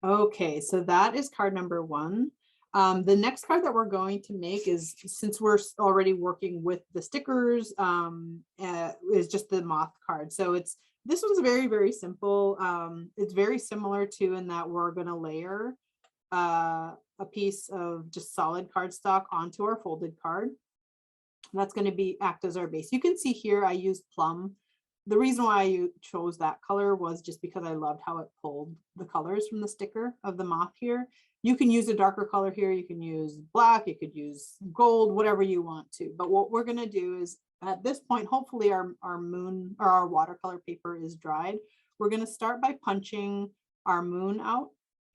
Okay, so that is card number 1. The next card that we're going to make is, since we're already working with the stickers, is just the moth card. So this one's very simple. It's very similar to, in that we're going to layer a piece of just solid cardstock onto our folded card. And that's going to act as our base. You can see here I used plum. The reason why I chose that color was just because I loved how it pulled the colors from the sticker of the moth here. You can use a darker color here. You can use black, you could use gold, whatever you want to. But what we're going to do is, at this point, hopefully our moon or our watercolor paper is dried. We're going to start by punching our moon out.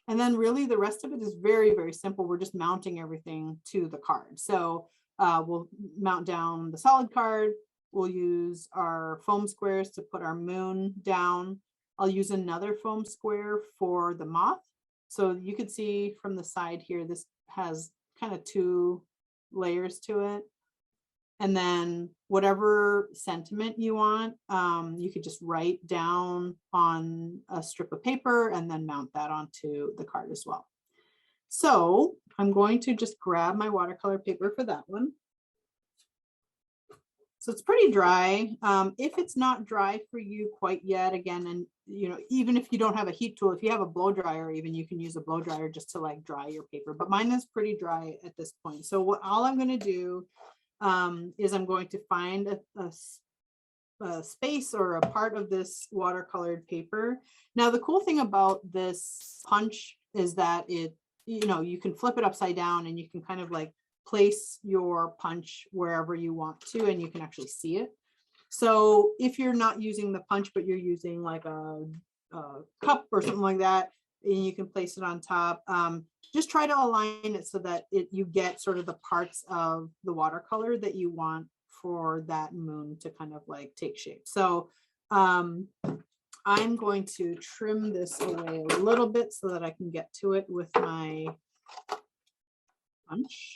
And then really the rest of it is very simple. We're just mounting everything to the card. So we'll mount down the solid card. We'll use our foam squares to put our moon down. I'll use another foam square for the moth. So you can see from the side here, this has kind of 2 layers to it. And then whatever sentiment you want, you could just write down on a strip of paper and then mount that onto the card as well. So I'm going to just grab my watercolor paper for that one. So it's pretty dry. If it's not dry for you quite yet, again, and you know, even if you don't have a heat tool, if you have a blow dryer, even you can use a blow dryer just to like dry your paper. But mine is pretty dry at this point. So all I'm going to do is I'm going to find a space or a part of this watercolored paper. Now, the cool thing about this punch is that it, you know, you can flip it upside down and you can kind of like place your punch wherever you want to, and you can actually see it. So if you're not using the punch, but you're using like a cup or something like that, and you can place it on top, just try to align it so that you get sort of the parts of the watercolor that you want for that moon to kind of like take shape. So I'm going to trim this away a little bit so that I can get to it with my punch.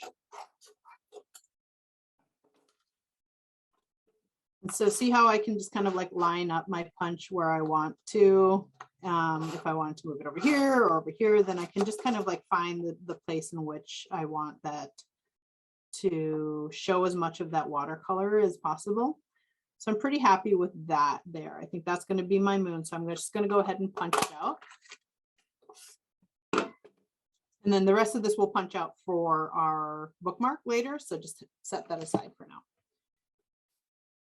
So see how I can just kind of like line up my punch where I want to. If I want to move it over here or over here, then I can just kind of like find the place in which I want that to show as much of that watercolor as possible. So I'm pretty happy with that there. I think that's going to be my moon. So I'm just going to go ahead and punch it out. And then the rest of this we'll punch out for our bookmark later. So just set that aside for now.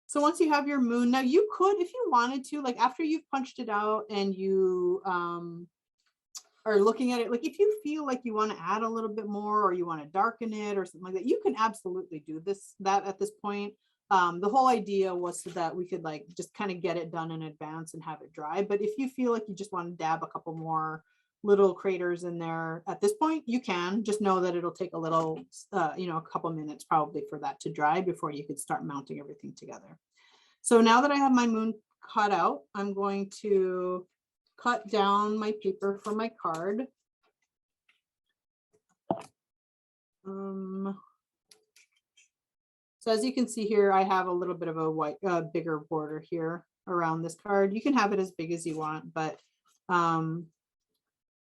So once you have your moon, now you could, if you wanted to, like after you've punched it out and you are looking at it, like if you feel like you want to add a little bit more or you want to darken it or something like that, you can absolutely do that at this point. The whole idea was so that we could like just kind of get it done in advance and have it dry. But if you feel like you just want to dab a couple more little craters in there at this point, you can just know that it'll take a little, a couple minutes probably for that to dry before you could start mounting everything together. So now that I have my moon cut out, I'm going to cut down my paper for my card. So as you can see here, I have a little bit of a bigger border here around this card. You can have it as big as you want, but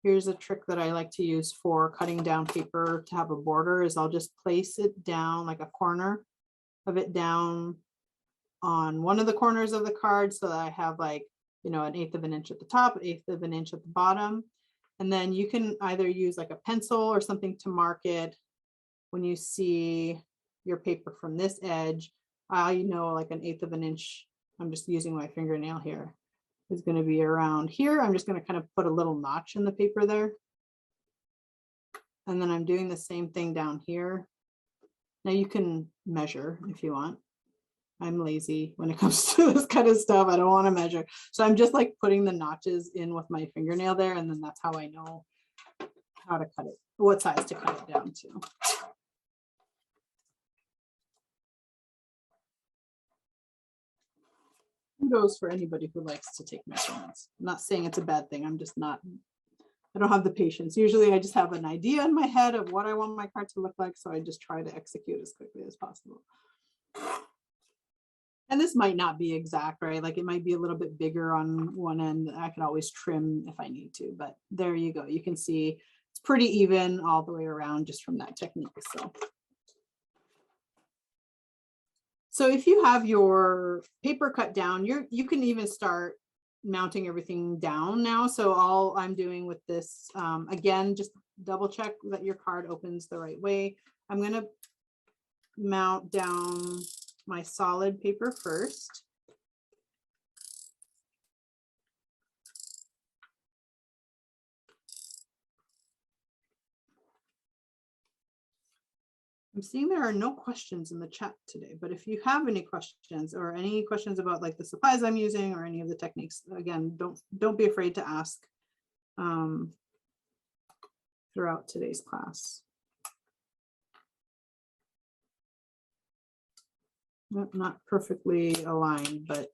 here's a trick that I like to use for cutting down paper to have a border is I'll just place it down like a corner of it down on one of the corners of the card so that I have like, an 1/8 of an inch at the top, 1/8 of an inch at the bottom. And then you can either use like a pencil or something to mark it when you see your paper from this edge. I know like 1/8 of an inch, I'm just using my fingernail here, is going to be around here. I'm just going to kind of put a little notch in the paper there. And then I'm doing the same thing down here. Now you can measure if you want. I'm lazy when it comes to this kind of stuff. I don't want to measure. So I'm just like putting the notches in with my fingernail there. And then that's how I know how to cut it, what size to cut it down to. Kudos for anybody who likes to take measurements. I'm not saying it's a bad thing. I'm just not, I don't have the patience. Usually I just have an idea in my head of what I want my card to look like. So I just try to execute as quickly as possible. And this might not be exact, right? Like it might be a little bit bigger on one end. I can always trim if I need to, but there you go. You can see it's pretty even all the way around just from that technique. So if you have your paper cut down, you can even start mounting everything down now. So all I'm doing with this, again, just double check that your card opens the right way. I'm going to mount down my solid paper first. I'm seeing there are no questions in the chat today, but if you have any questions or any questions about like the supplies I'm using or any of the techniques, again, don't be afraid to ask throughout today's class. Not perfectly aligned, but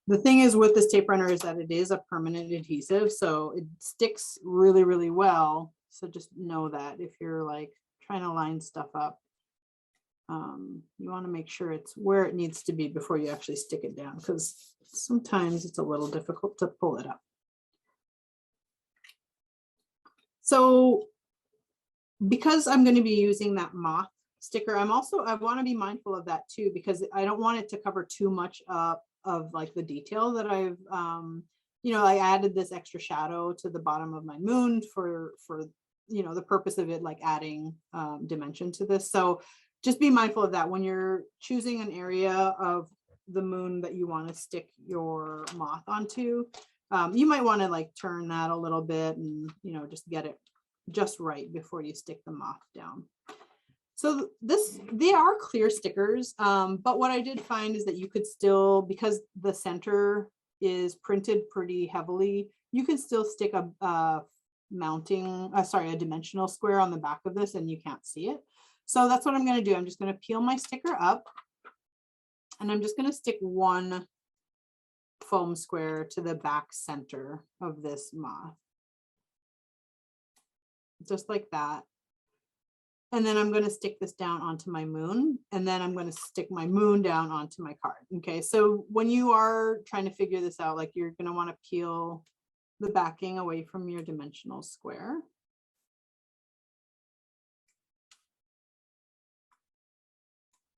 the thing is with this tape runner is that it is a permanent adhesive, so it sticks really, really well. So just know that if you're like trying to line stuff up, you want to make sure it's where it needs to be before you actually stick it down, because sometimes it's a little difficult to pull it up. So because I'm going to be using that moth sticker, I want to be mindful of that too, because I don't want it to cover too much of like the detail that I've, I added this extra shadow to the bottom of my moon for the purpose of it, like adding dimension to this. So just be mindful of that when you're choosing an area of the moon that you want to stick your moth onto. You might want to like turn that a little bit and, just get it just right before you stick the moth down. So they are clear stickers, but what I did find is that you could still, because the center is printed pretty heavily, you can still stick a dimensional square on the back of this and you can't see it. So that's what I'm going to do. I'm just going to peel my sticker up and I'm just going to stick one foam square to the back center of this moth. Just like that. And then I'm going to stick this down onto my moon, and then I'm going to stick my moon down onto my card. Okay, so when you are trying to figure this out, like you're going to want to peel the backing away from your dimensional square.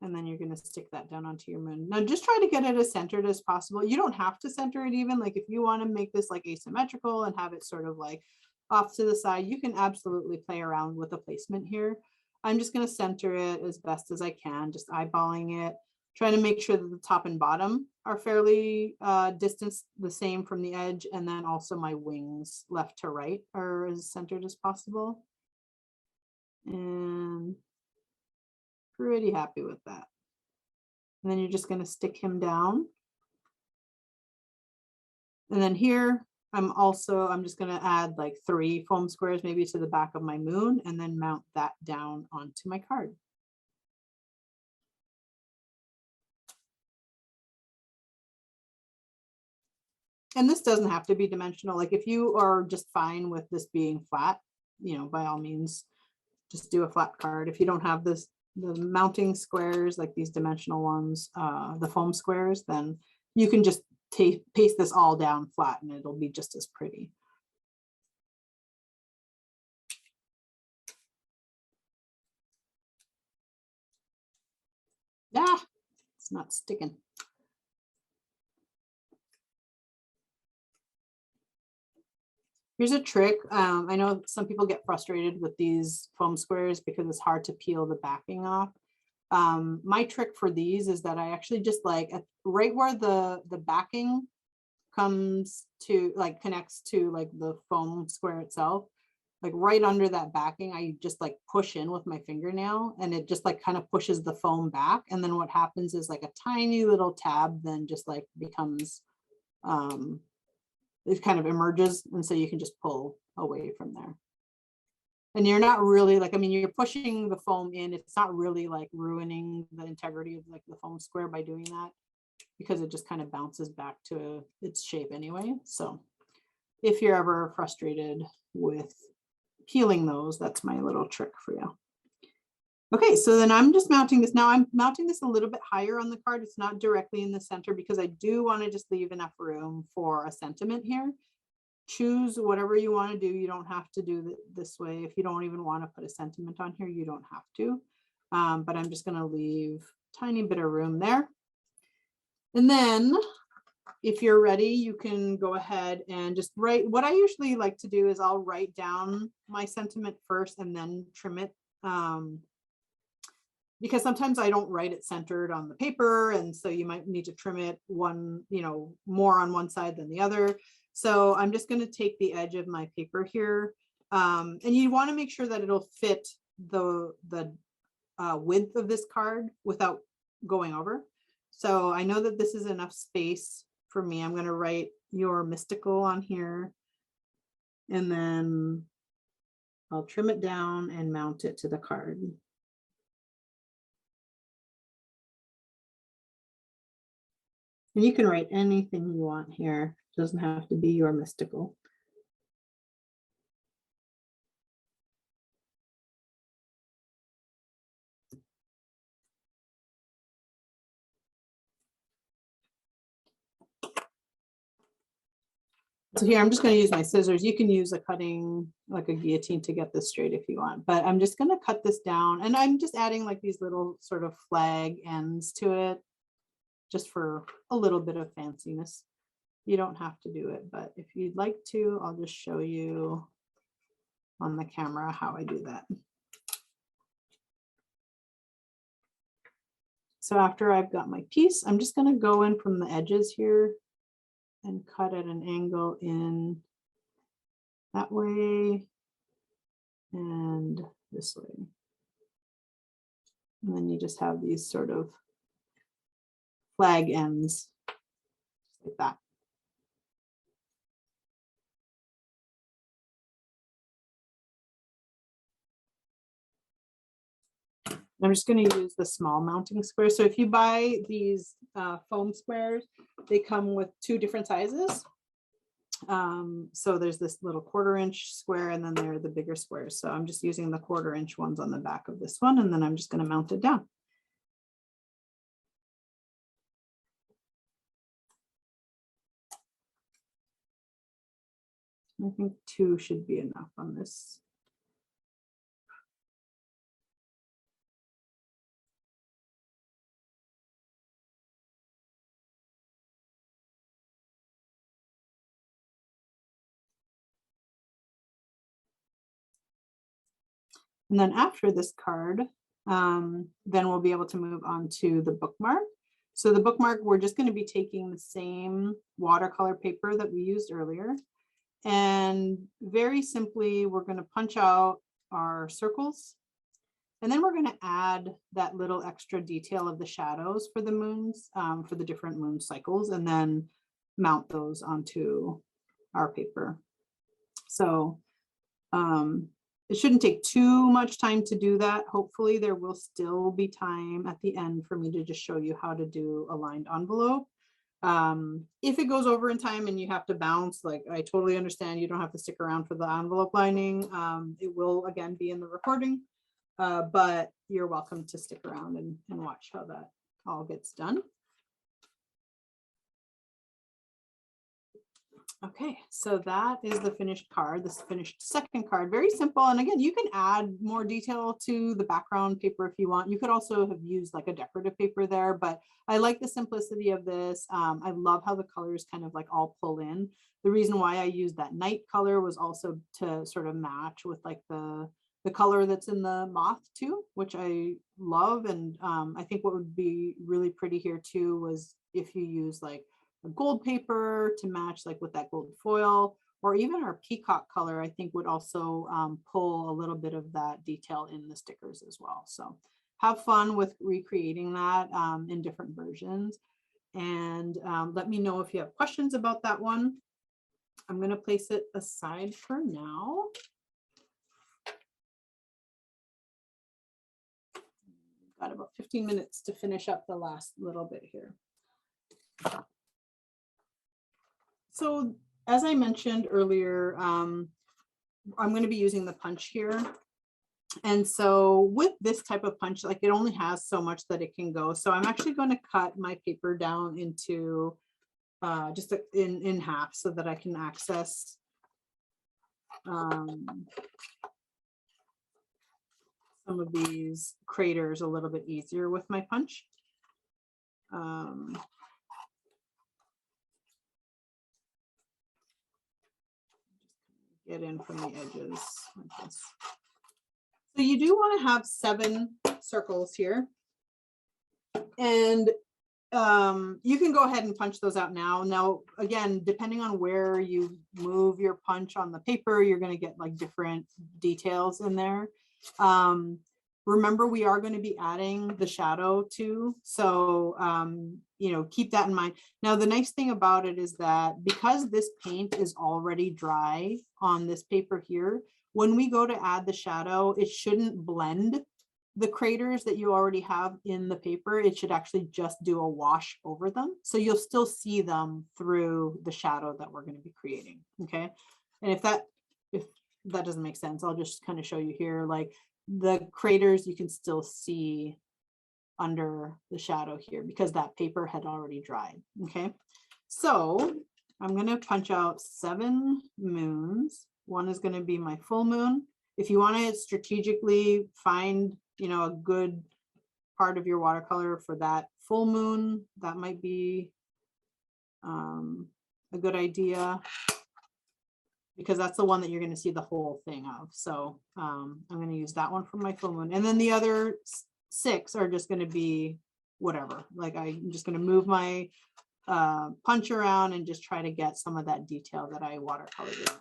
And then you're going to stick that down onto your moon. Now just try to get it as centered as possible. You don't have to center it even. Like if you want to make this like asymmetrical and have it sort of like off to the side, you can absolutely play around with the placement here. I'm just going to center it as best as I can, just eyeballing it. trying to make sure that the top and bottom are fairly distanced the same from the edge. And then also my wings left to right are as centered as possible. And pretty happy with that. And then you're just going to stick him down. And then here, I'm just going to add like 3 foam squares maybe to the back of my moon and then mount that down onto my card. And this doesn't have to be dimensional. Like if you are just fine with this being flat, you know, by all means, just do a flat card. If you don't have the mounting squares, like these dimensional ones, the foam squares, then you can just paste this all down flat and it'll be just as pretty. Ah, it's not sticking. Here's a trick. I know some people get frustrated with these foam squares because it's hard to peel the backing off. My trick for these is that I actually just like right where the backing comes to like connects to like the foam square itself, like right under that backing, I just like push in with my fingernail and it just like kind of pushes the foam back. And then what happens is like a tiny little tab then just like becomes, it kind of emerges. And so you can just pull away from there. And you're not really like, I mean, you're pushing the foam in. It's not really like ruining the integrity of like the foam square by doing that, because it just kind of bounces back to its shape anyway. So if you're ever frustrated with peeling those, that's my little trick for you. Okay, so then I'm just mounting this. Now I'm mounting this a little bit higher on the card. It's not directly in the center because I do want to just leave enough room for a sentiment here. Choose whatever you want to do. You don't have to do it this way. If you don't even want to put a sentiment on here, you don't have to. But I'm just going to leave a tiny bit of room there. And then if you're ready, you can go ahead and just write. What I usually like to do is I'll write down my sentiment first and then trim it. Because sometimes I don't write it centered on the paper. And so you might need to trim it more on one side than the other. So I'm just going to take the edge of my paper here. And you want to make sure that it'll fit the width of this card without going over. So I know that this is enough space for me. I'm going to write your mystical on here. And then I'll trim it down and mount it to the card. And you can write anything you want here. It doesn't have to be your mystical. So here, I'm just going to use my scissors. You can use a cutting, like a guillotine, to get this straight if you want. But I'm just going to cut this down. And I'm just adding like these little sort of flag ends to it, just for a little bit of fanciness. You don't have to do it, but if you'd like to, I'll just show you on the camera how I do that. So after I've got my piece, I'm just going to go in from the edges here and cut at an angle in that way and this way. And then you just have these sort of flag ends like that. I'm just going to use the small mounting square. So if you buy these foam squares, they come with 2 different sizes. So there's this little 1/4 inch square and then there are the bigger squares. So I'm just using the 1/4 inch ones on the back of this one, and then I'm just going to mount it down. I think 2 should be enough on this. And then after this card, then we'll be able to move on to the bookmark. So the bookmark, we're just going to be taking the same watercolor paper that we used earlier. And very simply, we're going to punch out our circles. And then we're going to add that little extra detail of the shadows for the moons, for the different moon cycles, and then mount those onto our paper. So it shouldn't take too much time to do that. Hopefully there will still be time at the end for me to just show you how to do a lined envelope. If it goes over in time and you have to bounce, like I totally understand, you don't have to stick around for the envelope lining. It will again be in the recording, but you're welcome to stick around and watch how that all gets done. Okay, so that is the finished card, this finished second card, very simple. And again, you can add more detail to the background paper if you want. You could also have used like a decorative paper there, but I like the simplicity of this. I love how the colors kind of like all pull in. The reason why I used that night color was also to sort of match with like the color that's in the moth too, which I love. And I think what would be really pretty here too was if you use like a gold paper to match like with that gold foil, or even our peacock color, I think would also pull a little bit of that detail in the stickers as well. So have fun with recreating that in different versions. And let me know if you have questions about that one. I'm going to place it aside for now. Got about 15 minutes to finish up the last little bit here. So as I mentioned earlier, I'm going to be using the punch here. And so with this type of punch, like it only has so much that it can go. So I'm actually going to cut my paper down into just in half so that I can access some of these craters a little bit easier with my punch. Get in from the edges like this. So you do want to have 7 circles here. And you can go ahead and punch those out now. Now, again, depending on where you move your punch on the paper, you're going to get like different details in there. Remember, we are going to be adding the shadow too. So, you know, keep that in mind. Now, the nice thing about it is that because this paint is already dry on this paper here, when we go to add the shadow, it shouldn't blend the craters that you already have in the paper. It should actually just do a wash over them. So you'll still see them through the shadow that we're going to be creating. Okay. And if that doesn't make sense, I'll just kind of show you here, like the craters you can still see under the shadow here because that paper had already dried. Okay. So I'm going to punch out 7 moons. One is going to be my full moon. If you want to strategically find, you know, a good part of your watercolor for that full moon, that might be a good idea because that's the one that you're going to see the whole thing of. So I'm going to use that one for my full moon. And then the other 6 are just going to be whatever. Like I'm just going to move my punch around and just try to get some of that detail that I watercolored in.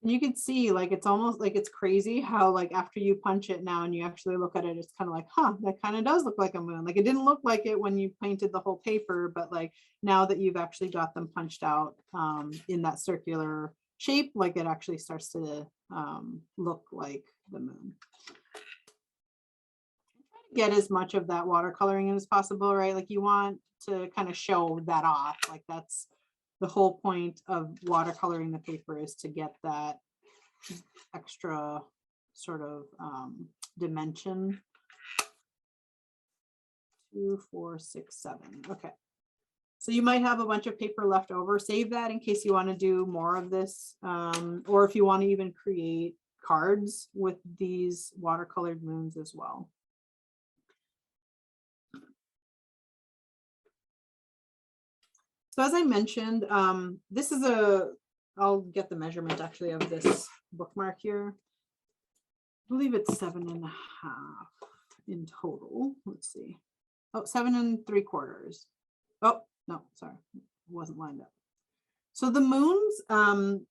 And you can see like it's almost like it's crazy how like after you punch it now and you actually look at it, it's kind of like, huh, that kind of does look like a moon. Like it didn't look like it when you painted the whole paper, but like now that you've actually got them punched out in that circular shape, like it actually starts to look like the moon. Get as much of that watercoloring as possible, right? Like you want to kind of show that off. Like that's the whole point of watercoloring the paper, is to get that extra sort of dimension. 2, 4, 6, 7. Okay. So you might have a bunch of paper left over. Save that in case you want to do more of this, or if you want to even create cards with these watercolored moons as well. So as I mentioned, this is I'll get the measurement actually of this bookmark here. I believe it's 7.5 in total. Let's see. Oh, 7 3/4. Oh, no, sorry. It wasn't lined up. So the moons,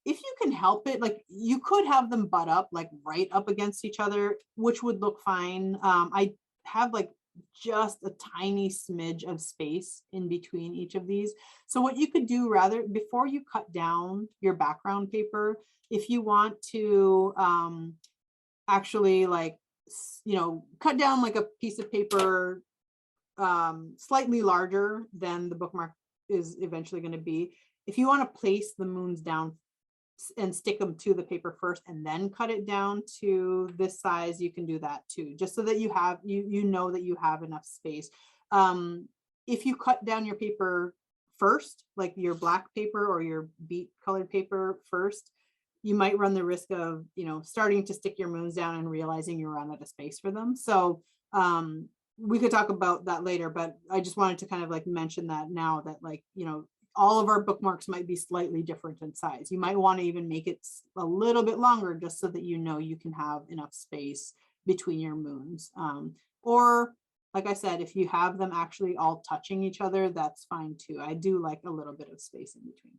if you can help it, like you could have them butt up, like right up against each other, which would look fine. I have like just a tiny smidge of space in between each of these. So what you could do rather, before you cut down your background paper, if you want to actually like, you know, cut down like a piece of paper slightly larger than the bookmark is eventually going to be. If you want to place the moons down and stick them to the paper first and then cut it down to this size, you can do that too, just so that you have, you know that you have enough space. If you cut down your paper first, like your black paper or your beet colored paper first, you might run the risk of, you know, starting to stick your moons down and realizing you're run out of space for them. So we could talk about that later, but I just wanted to kind of like mention that now that, like, you know, all of our bookmarks might be slightly different in size. You might want to even make it a little bit longer just so that you know you can have enough space between your moons. Or like I said, if you have them actually all touching each other, that's fine too. I do like a little bit of space in between.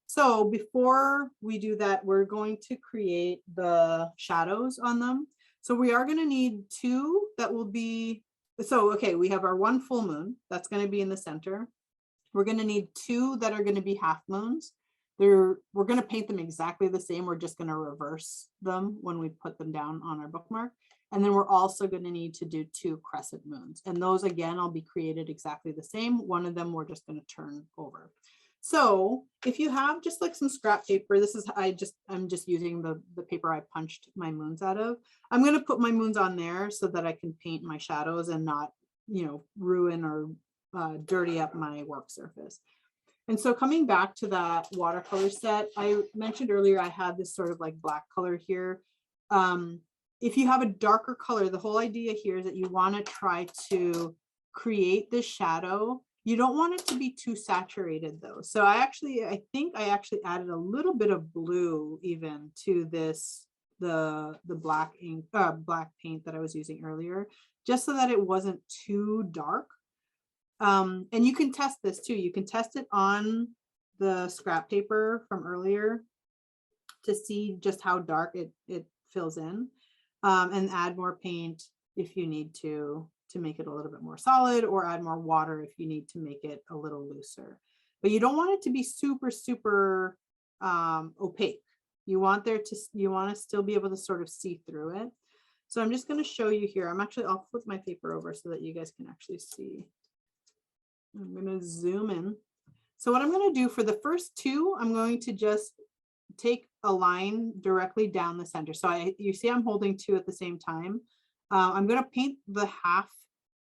So before we do that, we're going to create the shadows on them. So we are going to need 2 that will be, so okay, we have our 1 full moon that's going to be in the center. We're going to need 2 that are going to be half moons. We're going to paint them exactly the same. We're just going to reverse them when we put them down on our bookmark. And then we're also going to need to do 2 crescent moons. And those, again, will be created exactly the same. One of them we're just going to turn over. So if you have just like some scrap paper, this is, I'm just using the paper I punched my moons out of. I'm going to put my moons on there so that I can paint my shadows and not, you know, ruin or dirty up my work surface. And so coming back to that watercolor set, I mentioned earlier, I had this sort of like black color here. If you have a darker color, the whole idea here is that you want to try to create this shadow. You don't want it to be too saturated though. So I think I actually added a little bit of blue even to this, the black ink, black paint that I was using earlier, just so that it wasn't too dark. And you can test this too. You can test it on the scrap paper from earlier to see just how dark it fills in, and add more paint if you need to make it a little bit more solid, or add more water if you need to make it a little looser. But you don't want it to be super, super opaque. You want to still be able to sort of see through it. So I'm just going to show you here. I'll flip my paper over so that you guys can actually see. I'm going to zoom in. So what I'm going to do for the first 2, I'm going to just take a line directly down the center. So you see I'm holding 2 at the same time. I'm going to paint the half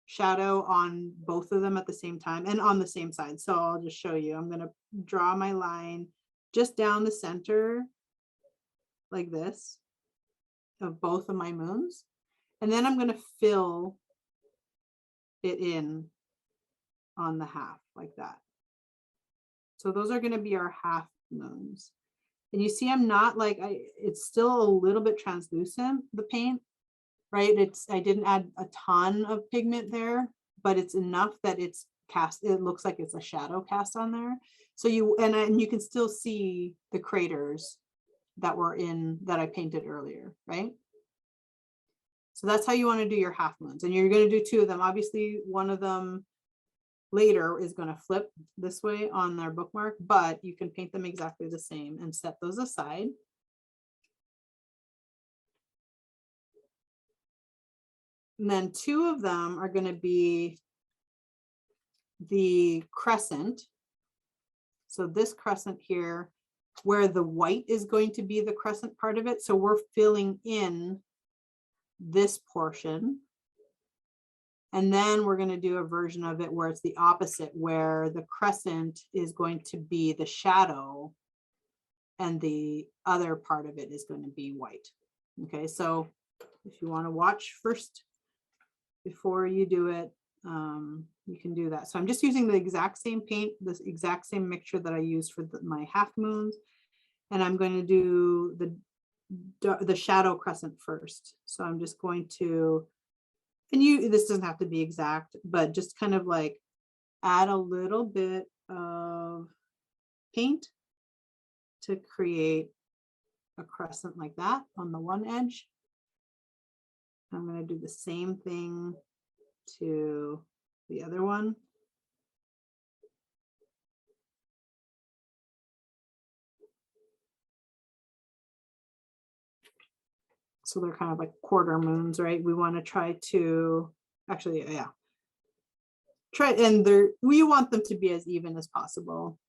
shadow on both of them at the same time and on the same side. So I'll just show you. I'm going to draw my line just down the center like this of both of my moons. And then I'm going to fill it in on the half like that. So those are going to be our half moons. And you see I'm not like, it's still a little bit translucent, the paint, right? I didn't add a ton of pigment there, but it's enough that it's cast, it looks like it's a shadow cast on there. So you can still see the craters that I painted earlier, right? So that's how you want to do your half moons. And you're going to do 2 of them. Obviously, one of them later is going to flip this way on their bookmark, but you can paint them exactly the same and set those aside. And then 2 of them are going to be the crescent. So this crescent here, where the white is going to be the crescent part of it. So we're filling in this portion. And then we're going to do a version of it where it's the opposite, where the crescent is going to be the shadow and the other part of it is going to be white. Okay, so if you want to watch first before you do it, you can do that. So I'm just using the exact same paint, this exact same mixture that I used for my half moons. And I'm going to do the shadow crescent first. So I'm just going to, and this doesn't have to be exact, but just kind of like add a little bit of paint to create a crescent like that on the one edge. I'm going to do the same thing to the other one. So they're kind of like quarter moons, right? We want to try to actually, yeah, try, and we want them to be as even as possible.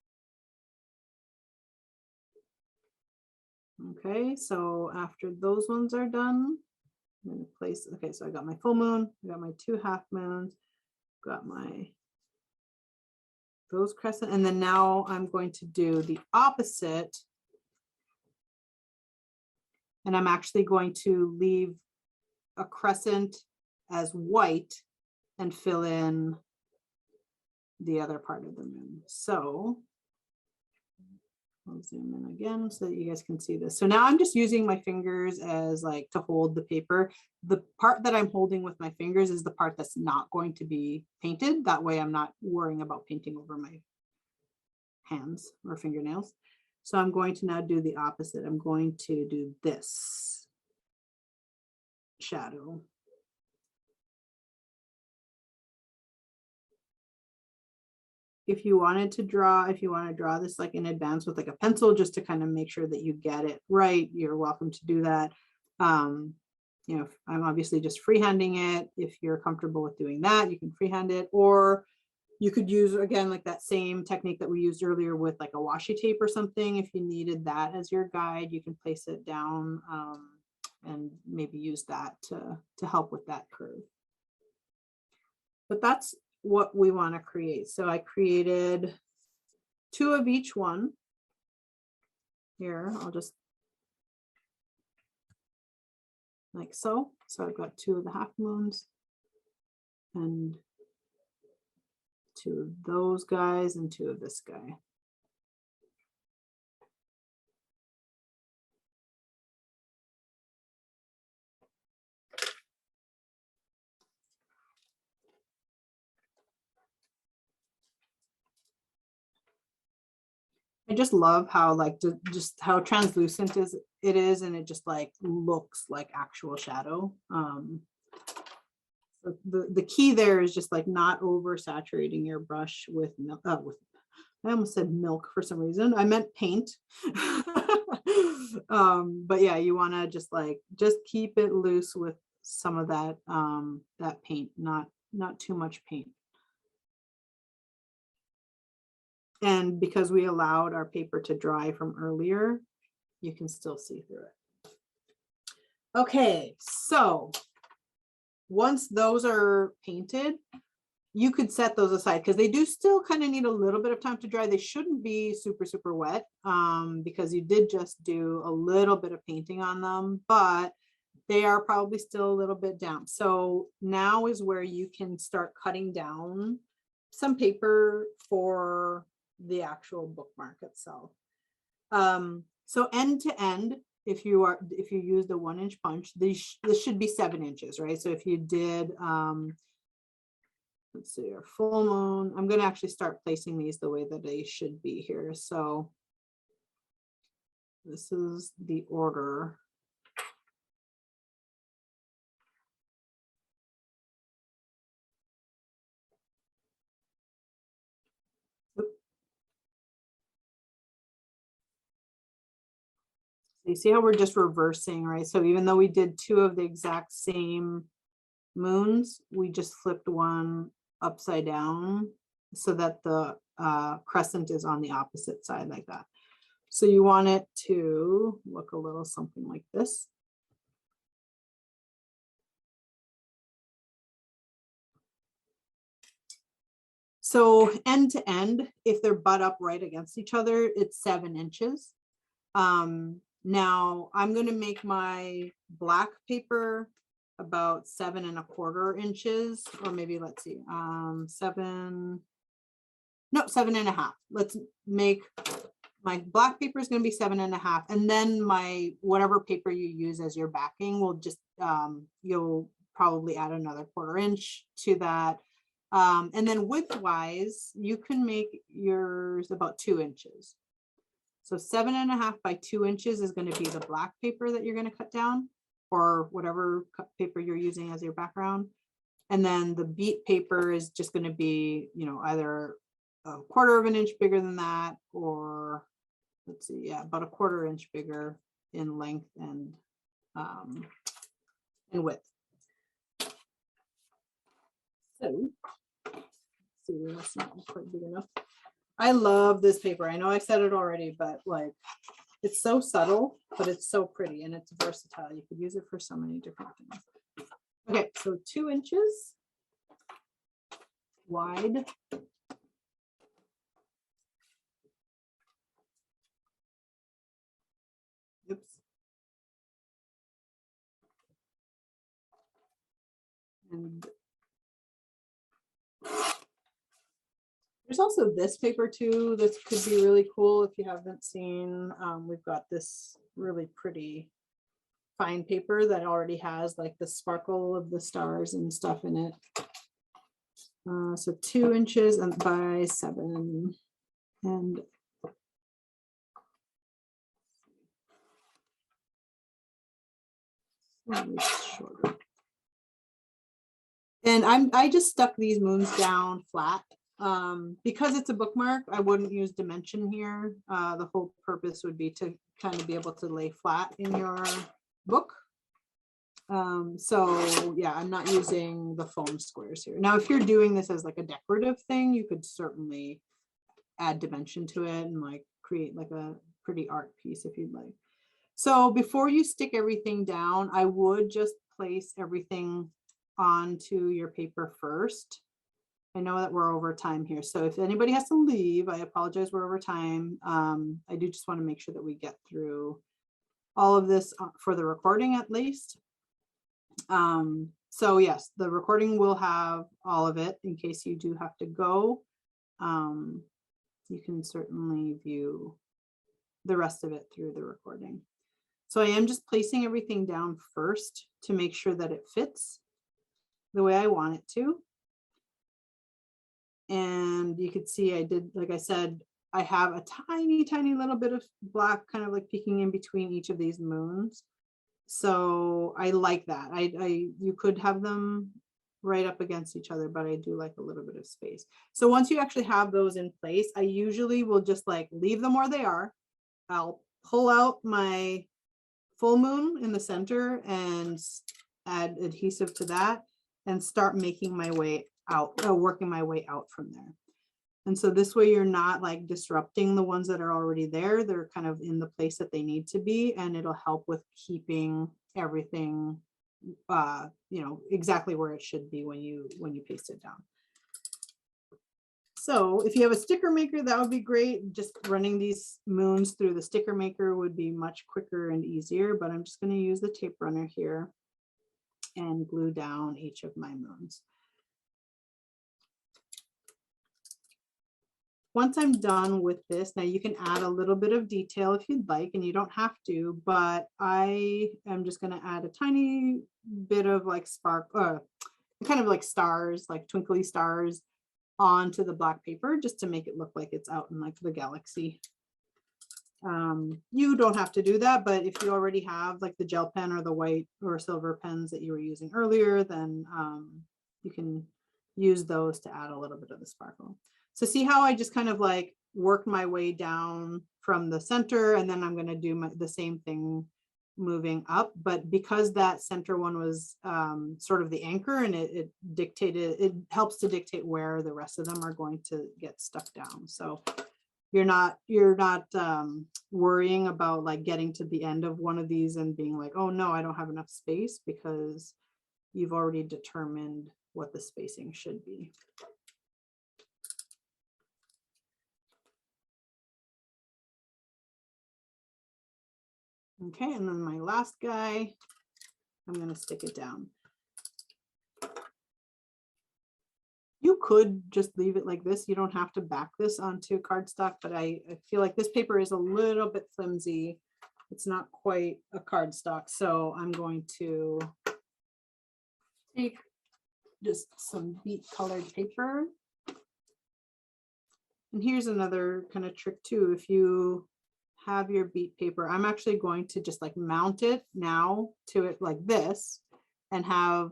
Okay, so after those ones are done, I'm going to place, okay, so I got my full moon, I got my 2 half moons, got those crescent, and then now I'm going to do the opposite. And I'm actually going to leave a crescent as white and fill in the other part of the moon. So I'll zoom in again so that you guys can see this. So now I'm just using my fingers as like to hold the paper. The part that I'm holding with my fingers is the part that's not going to be painted. That way I'm not worrying about painting over my hands or fingernails. So I'm going to now do the opposite. I'm going to do this shadow. If you want to draw this like in advance with like a pencil, just to kind of make sure that you get it right, you're welcome to do that. You know, I'm obviously just freehanding it. If you're comfortable with doing that, you can freehand it, or you could use, again, like that same technique that we used earlier with like a washi tape or something. If you needed that as your guide, you can place it down and maybe use that to help with that curve. But that's what we want to create. So I created 2 of each one. Here, I'll just like so. So I've got 2 of the half moons and 2 of those guys and 2 of this guy. I just love how like just how translucent it is, and it just like looks like actual shadow. The key there is just like not oversaturating your brush with milk. I almost said milk for some reason. I meant paint. But yeah, you want to just keep it loose with some of that that paint, not too much paint. And because we allowed our paper to dry from earlier, you can still see through it. Okay, so once those are painted, you could set those aside because they do still kind of need a little bit of time to dry. They shouldn't be super, super wet because you did just do a little bit of painting on them, but they are probably still a little bit damp. So now is where you can start cutting down some paper for the actual bookmark itself. So end to end, if you use the 1-inch punch, this should be 7 inches, right? So if you did, let's see, your full moon, I'm going to actually start placing these the way that they should be here. So this is the order. You see how we're just reversing, right? So even though we did 2 of the exact same moons, we just flipped one upside down so that the crescent is on the opposite side like that. So you want it to look a little something like this. So end to end, if they're butt up right against each other, it's 7 inches. Now I'm going to make my black paper about 7¼ inches, or maybe let's see, 7.5. Let's make my black paper is going to be 7.5, and then my whatever paper you use as your backing will just you'll probably add another 1/4 inch to that. And then width-wise, you can make yours about 2 inches. So 7.5 by 2 inches is going to be the black paper that you're going to cut down, or whatever paper you're using as your background. And then the beat paper is just going to be, you know, either a 1/4 inch bigger than that, or let's see, yeah, about a 1/4 inch bigger in length and width. So, let's see, that's not quite big enough. I love this paper. I know I said it already, but like, it's so subtle, but it's so pretty and it's versatile. You could use it for so many different things. Okay, so 2 inches wide. Oops. And there's also this paper too. This could be really cool if you haven't seen. We've got this really pretty fine paper that already has like the sparkle of the stars and stuff in it. So 2 inches and by 7, and shorter. And I just stuck these moons down flat. Because it's a bookmark, I wouldn't use dimension here. The whole purpose would be to kind of be able to lay flat in your book. So yeah, I'm not using the foam squares here. Now, if you're doing this as like a decorative thing, you could certainly add dimension to it and like create like a pretty art piece if you'd like. So before you stick everything down, I would just place everything onto your paper first. I know that we're over time here, so if anybody has to leave, I apologize, we're over time. I do just want to make sure that we get through all of this for the recording at least. So yes, the recording will have all of it in case you do have to go. You can certainly view the rest of it through the recording. So I am just placing everything down first to make sure that it fits the way I want it to. And you could see I did, like I said, I have a tiny, tiny little bit of black kind of like peeking in between each of these moons. So I like that. You could have them right up against each other, but I do like a little bit of space. So once you actually have those in place, I usually will just like leave them where they are. I'll pull out my full moon in the center and add adhesive to that and start making my way out, working my way out from there. And so this way you're not like disrupting the ones that are already there. They're kind of in the place that they need to be, and it'll help with keeping everything you know, exactly where it should be when you paste it down. So if you have a sticker maker, that would be great. Just running these moons through the sticker maker would be much quicker and easier, but I'm just going to use the tape runner here and glue down each of my moons. Once I'm done with this, now you can add a little bit of detail if you'd like, and you don't have to, but I am just going to add a tiny bit of like spark, kind of like stars, like twinkly stars onto the black paper just to make it look like it's out in like the galaxy. You don't have to do that, but if you already have like the gel pen or the white or silver pens that you were using earlier, then you can use those to add a little bit of the sparkle. So see how I just kind of like work my way down from the center, and then I'm going to do the same thing moving up. But because that center one was sort of the anchor, and it helps to dictate where the rest of them are going to get stuck down. So you're not worrying about like getting to the end of one of these and being like, oh no, I don't have enough space, because you've already determined what the spacing should be. Okay, and then my last guy, I'm going to stick it down. You could just leave it like this. You don't have to back this onto cardstock, but I feel like this paper is a little bit flimsy. It's not quite a cardstock, so I'm going to take just some beet colored paper. And here's another kind of trick too. If you have your beet paper, I'm actually going to just like mount it now to it like this and have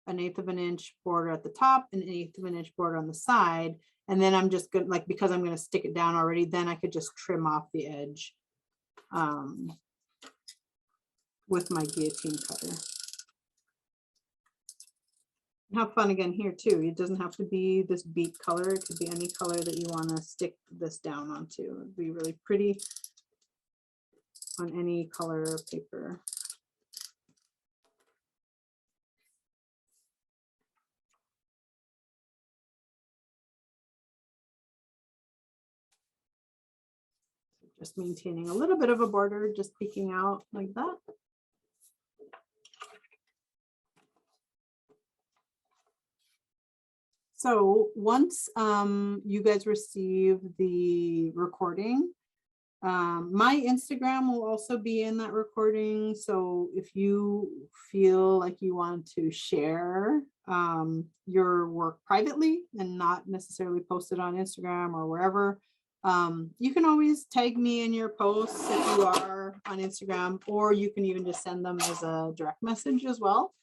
1/8 of an inch border at the top and 1/8 of an inch border on the side. And then I'm just gonna, like, because I'm gonna stick it down already, then I could just trim off the edge with my guillotine cutter. Have fun again here too. It doesn't have to be this beet color. It could be any color that you want to stick this down onto. It'd be really pretty on any color of paper. Just maintaining a little bit of a border, just peeking out like that. So once you guys receive the recording, my Instagram will also be in that recording. So if you feel like you want to share your work privately and not necessarily post it on Instagram or wherever, you can always tag me in your posts if you are on Instagram, or you can even just send them as a direct message as well.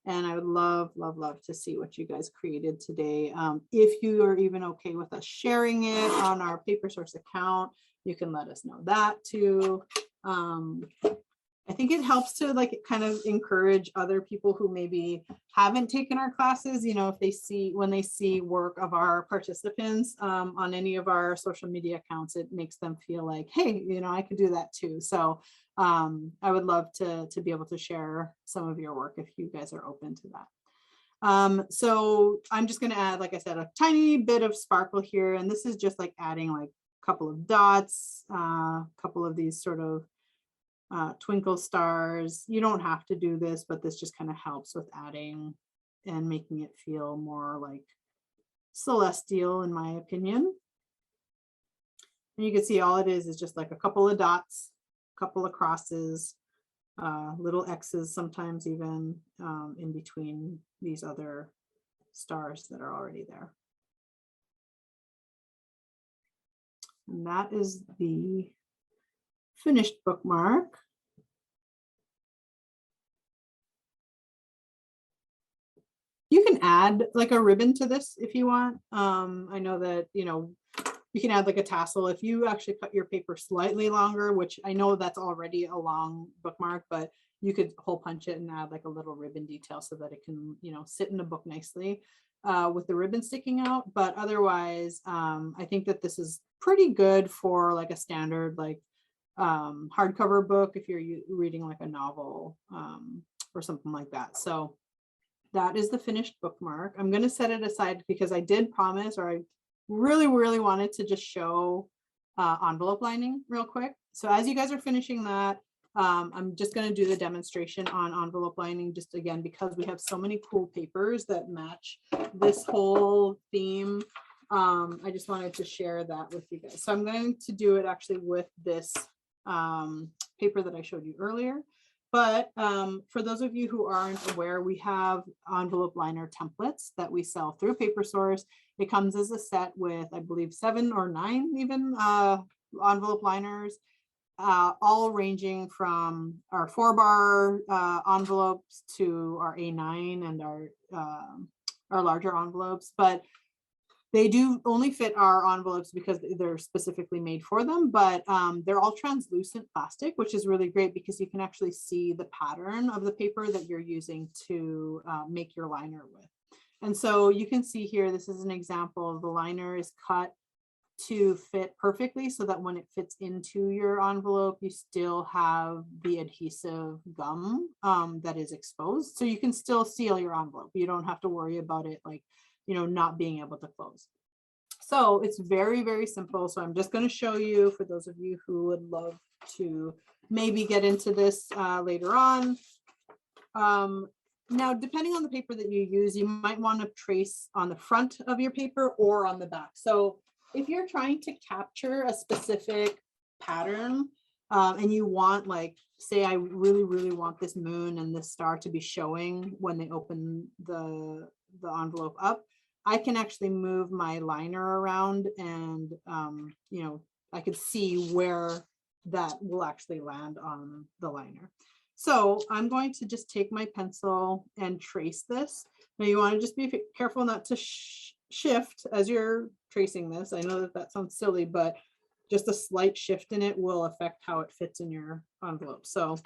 And I would love, love, love to see what you guys created today. If you are even okay with us sharing it on our PaperSource account, you can let us know that too. I think it helps to like kind of encourage other people who maybe haven't taken our classes, you know, if they see, when they see work of our participants on any of our social media accounts, it makes them feel like, hey, you know, I could do that too. So I would love to be able to share some of your work if you guys are open to that. So I'm just going to add, like I said, a tiny bit of sparkle here. And this is just like adding like a couple of dots, a couple of these sort of twinkle stars. You don't have to do this, but this just kind of helps with adding and making it feel more like celestial, in my opinion. And you can see all it is just like a couple of dots, a couple of crosses, little X's sometimes even in between these other stars that are already there. And that is the finished bookmark. You can add like a ribbon to this if you want. I know that, you know, you can add like a tassel if you actually cut your paper slightly longer, which I know that's already a long bookmark, but you could hole punch it and add like a little ribbon detail so that it can, you know, sit in the book nicely with the ribbon sticking out. But otherwise, I think that this is pretty good for like a standard like hardcover book if you're reading like a novel or something like that. So that is the finished bookmark. I'm going to set it aside because I did promise, or I really, really wanted to just show envelope lining real quick. So as you guys are finishing that, I'm just going to do the demonstration on envelope lining just again, because we have so many cool papers that match this whole theme. I just wanted to share that with you guys. So I'm going to do it actually with this paper that I showed you earlier. But for those of you who aren't aware, we have envelope liner templates that we sell through PaperSource. It comes as a set with, I believe, 7 or 9 even envelope liners, all ranging from our 4-bar envelopes to our A9 and our larger envelopes. But they do only fit our envelopes because they're specifically made for them, but they're all translucent plastic, which is really great because you can actually see the pattern of the paper that you're using to make your liner with. And so you can see here, this is an example. The liner is cut to fit perfectly so that when it fits into your envelope, you still have the adhesive gum that is exposed. So you can still seal your envelope. You don't have to worry about it like, you know, not being able to close. So it's very, very simple. So I'm just going to show you for those of you who would love to maybe get into this later on. Now, depending on the paper that you use, you might want to trace on the front of your paper or on the back. So if you're trying to capture a specific pattern and you want, like, say I really, really want this moon and this star to be showing when they open the envelope up, I can actually move my liner around and, you know, I could see where that will actually land on the liner. So I'm going to just take my pencil and trace this. Now you want to just be careful not to shift as you're tracing this. I know that that sounds silly, but just a slight shift in it will affect how it fits in your envelope. So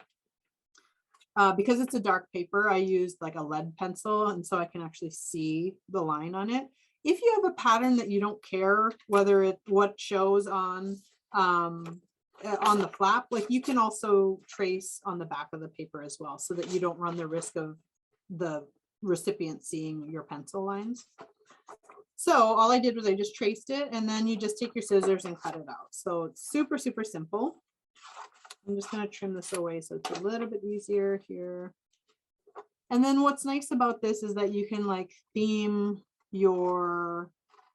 because it's a dark paper, I used like a lead pencil, and so I can actually see the line on it. If you have a pattern that you don't care whether what shows on the flap, like you can also trace on the back of the paper as well, so that you don't run the risk of the recipient seeing your pencil lines. So all I did was I just traced it, and then you just take your scissors and cut it out. So it's super, super simple. I'm just going to trim this away so it's a little bit easier here. And then what's nice about this is that you can like theme your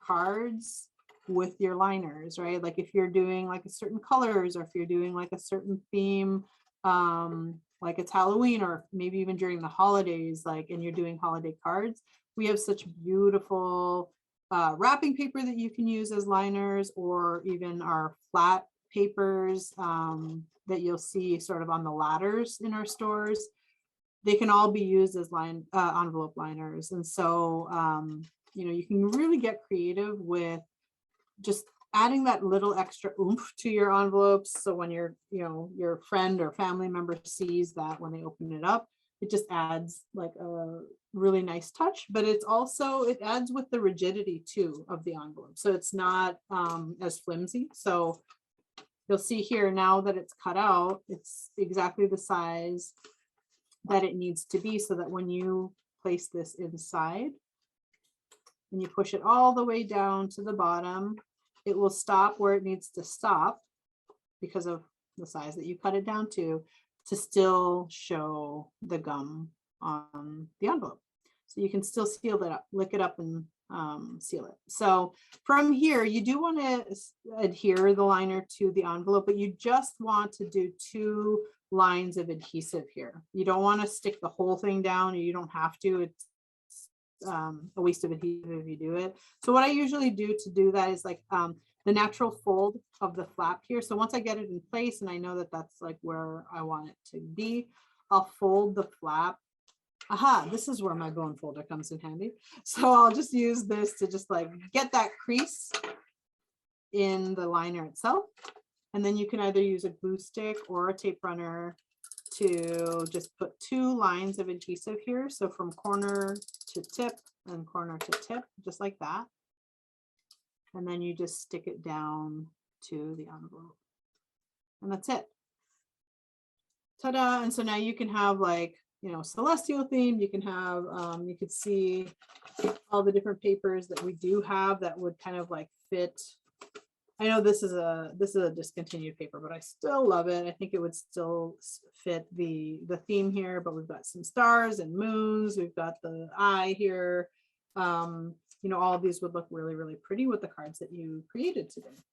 cards with your liners, right? Like if you're doing like a certain colors, or if you're doing like a certain theme, like it's Halloween, or maybe even during the holidays, like, and you're doing holiday cards, we have such beautiful wrapping paper that you can use as liners, or even our flat papers that you'll see sort of on the ladders in our stores. They can all be used as envelope liners. And so, you know, you can really get creative with just adding that little extra oomph to your envelopes. So when your, you know, your friend or family member sees that when they open it up, it just adds like a really nice touch, but it's also, it adds with the rigidity too of the envelope. So it's not as flimsy. So you'll see here now that it's cut out, it's exactly the size that it needs to be, so that when you place this inside and you push it all the way down to the bottom, it will stop where it needs to stop because of the size that you cut it down to still show the gum on the envelope. So you can still seal that up, lick it up and seal it. So from here, you do want to adhere the liner to the envelope, but you just want to do 2 lines of adhesive here. You don't want to stick the whole thing down, or you don't have to. It's a waste of adhesive if you do it. So what I usually do to do that is like the natural fold of the flap here. So once I get it in place and I know that that's like where I want it to be, I'll fold the flap. Aha, this is where my bone folder comes in handy. So I'll just use this to just like get that crease in the liner itself. And then you can either use a glue stick or a tape runner to just put 2 lines of adhesive here. So from corner to tip and corner to tip, just like that. And then you just stick it down to the envelope. And that's it. Ta-da. And so now you can have like, you know, celestial theme. You can have, you could see all the different papers that we do have that would kind of like fit. I know this is a discontinued paper, but I still love it. I think it would still fit the theme here, but we've got some stars and moons. We've got the eye here. You know, all of these would look really, really pretty with the cards that you created today.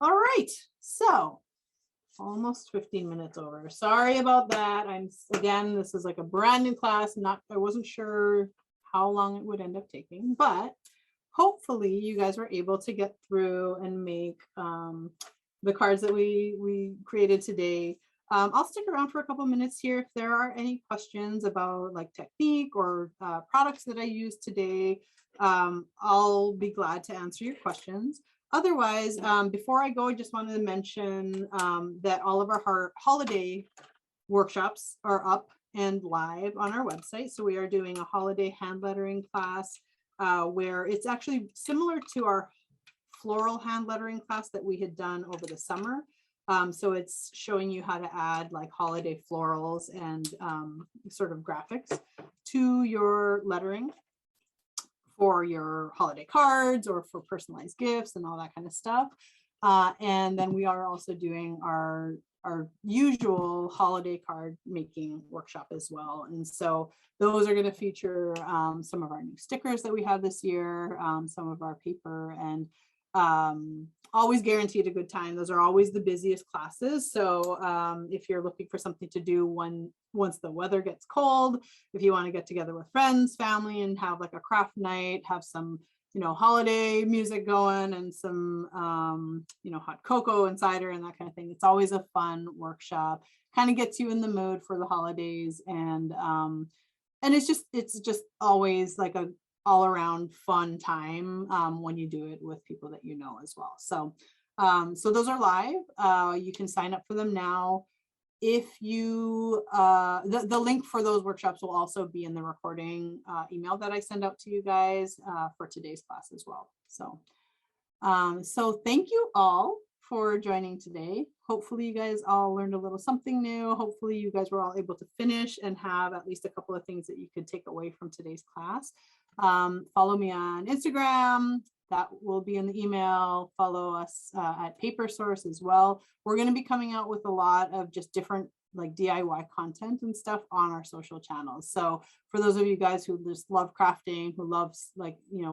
All right, so almost 15 minutes over. Sorry about that. Again, this is like a brand new class. I wasn't sure how long it would end up taking, but hopefully you guys were able to get through and make the cards that we created today. I'll stick around for a couple minutes here if there are any questions about like technique or products that I used today. I'll be glad to answer your questions. Otherwise, before I go, I just wanted to mention that all of our holiday workshops are up and live on our website. So we are doing a holiday hand lettering class where it's actually similar to our floral hand lettering class that we had done over the summer. So it's showing you how to add like holiday florals and sort of graphics to your lettering for your holiday cards or for personalized gifts and all that kind of stuff. And then we are also doing our usual holiday card making workshop as well. And so those are going to feature some of our new stickers that we have this year, some of our paper, and always guaranteed a good time. Those are always the busiest classes. So if you're looking for something to do once the weather gets cold, if you want to get together with friends, family, and have like a craft night, have some holiday music going and some, hot cocoa and cider and that kind of thing. It's always a fun workshop, kind of gets you in the mood for the holidays. And it's just always like a all around fun time when you do it with people that as well. So, so those are live. You can sign up for them now. If you, the link for those workshops will also be in the recording email that I send out to you guys for today's class as well. So, so thank you all for joining today. Hopefully you guys all learned a little something new. Hopefully you guys were all able to finish and have at least a couple of things that you could take away from today's class. Follow me on Instagram. That will be in the email. Follow us at Paper Source as well. We're going to be coming out with a lot of just different like DIY content and stuff on our social channels. So for those of you guys who just love crafting, who loves like,